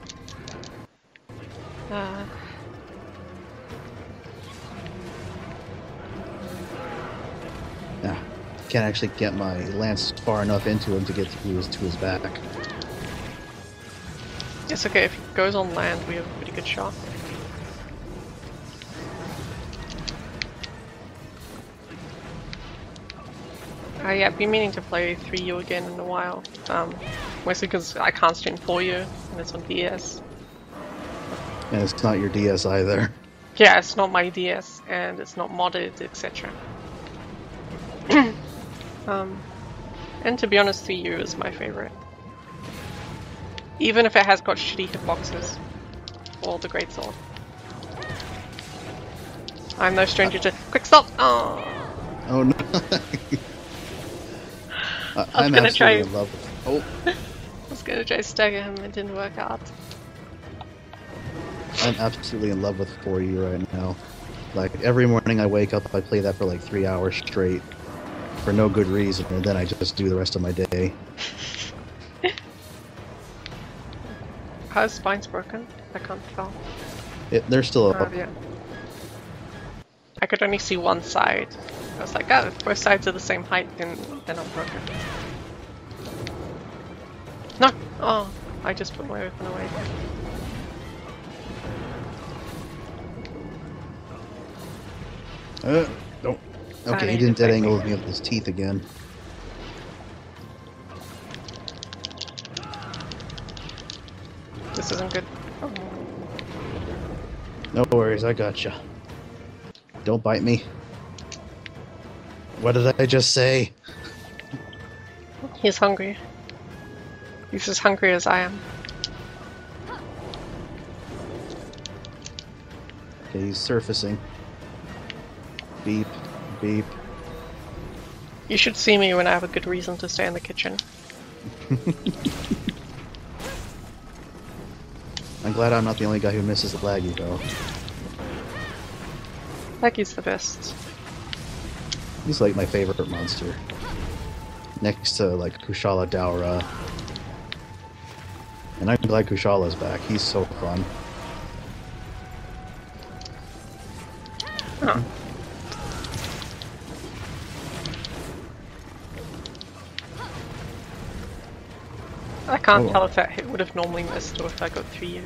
Yeah. Can't actually get my lance far enough into him to get to his back. It's okay, if it goes on land, we have a pretty good shot. Yeah, I've been meaning to play 3U again in a while. Mostly because I can't stream 4U, and it's on DS. And it's not your DS either. Yeah, it's not my DS, and it's not modded, etc. And to be honest, 3U is my favorite. Even if it has got shitty hitboxes. Or the Great Sword. I'm no stranger to- Quick stop! Oh. Oh no. I'm gonna absolutely try- in love with... Oh, I was gonna try to stagger him, it didn't work out. I'm absolutely in love with 4U right now. Like, every morning I wake up, I play that for like 3 hours straight. For no good reason, and then I just do the rest of my day. How's spine's broken? I can't tell. They're still up. Oh, yeah. I could only see one side. I was like, oh, if both sides are the same height, then I'm broken. No! Oh, I just put my weapon away. Don't. I Okay, he need didn't to dead fight angle me. with me with his teeth again. This isn't good. Oh. No worries, I gotcha. Don't bite me. What did I just say? He's hungry. He's as hungry as I am. Okay, he's surfacing. Beep, beep. You should see me when I have a good reason to stay in the kitchen. I'm glad I'm not the only guy who misses the laggy, though. Laggy's the best. He's like my favorite monster. Next to like Kushala Daura. And I'm glad Kushala's back. He's so fun. Huh. I can't tell if that hit would have normally missed or if I got 3 years.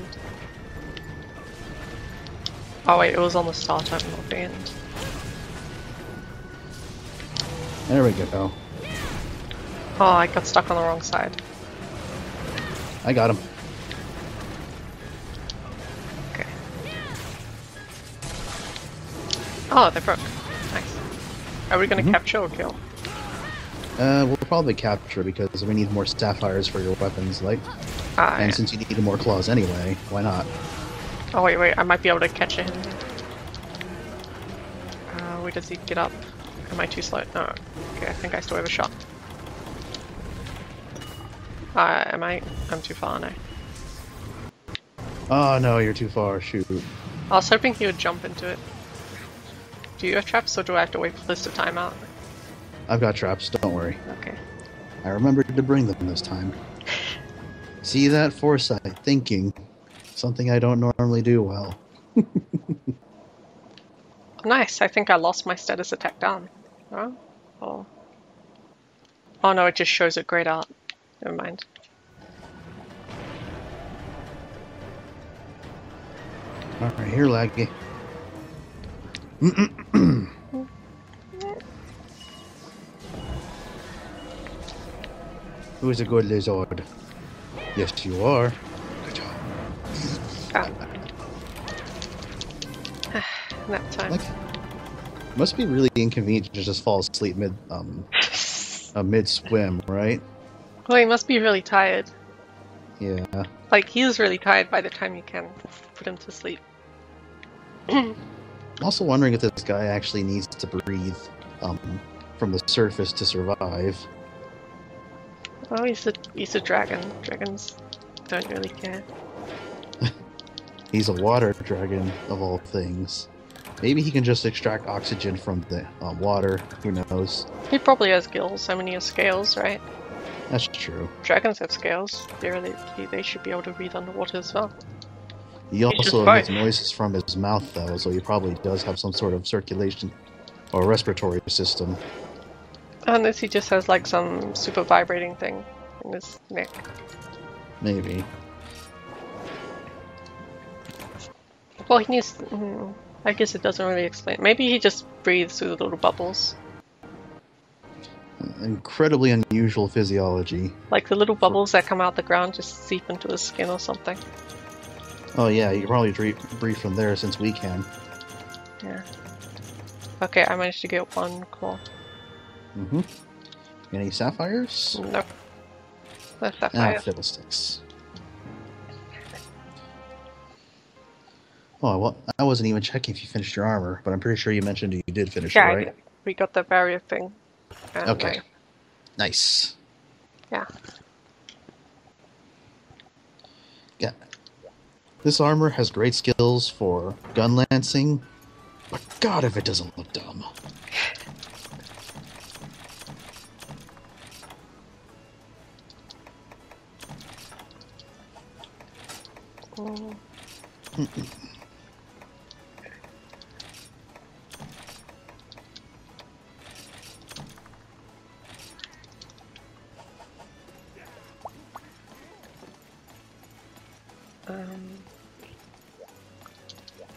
Oh wait, it was on the start, not the end. There we go. Oh, I got stuck on the wrong side. I got him. Okay. Oh, they broke. Nice. Are we gonna capture or kill? We'll probably capture because we need more sapphires for your weapons, like. And Yeah. since you need more claws anyway, why not? Oh wait, I might be able to catch him. Where does he get up? Am I too slow? No. Okay, I think I still have a shot. Am I? I'm too far now. Oh no, you're too far, shoot. I was hoping he would jump into it. Do you have traps or do I have to wait for this to time out? I've got traps, don't worry. Okay. I remembered to bring them this time. See that foresight, thinking. Something I don't normally do well. Nice, I think I lost my status attack down. Oh? Oh. Oh no, it just shows it grayed out. Never mind. Alright, here, Laggy. Who's a good lizard? Yes, you are. Good job. Nap time. Like, must be really inconvenient to just fall asleep mid swim, right? Well, he must be really tired. Yeah. Like, he is really tired by the time you can put him to sleep. I'm also wondering if this guy actually needs to breathe from the surface to survive. Oh, he's a dragon. Dragons don't really care. He's a water dragon, of all things. Maybe he can just extract oxygen from the water. Who knows? He probably has gills. So many have scales, right? That's true. Dragons have scales. They should be able to breathe underwater as well. He also makes noises from his mouth, though, so he probably does have some sort of circulation or respiratory system. Unless he just has like some super vibrating thing in his neck. Maybe. Well, he needs. I guess it doesn't really explain. Maybe he just breathes through the little bubbles. Incredibly unusual physiology. Like the little bubbles that come out the ground just seep into his skin or something. Oh yeah, you can probably breathe from there since we can. Yeah. Okay, I managed to get one claw. Any sapphires? Nope. No sapphire. Fiddlesticks. Oh, well, I wasn't even checking if you finished your armor, but I'm pretty sure you mentioned you did finish it, Yeah, right? we got the barrier thing. And Okay. Nice. Yeah. Yeah. This armor has great skills for gun lancing, but god if it doesn't look dumb.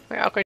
Wait, I'll go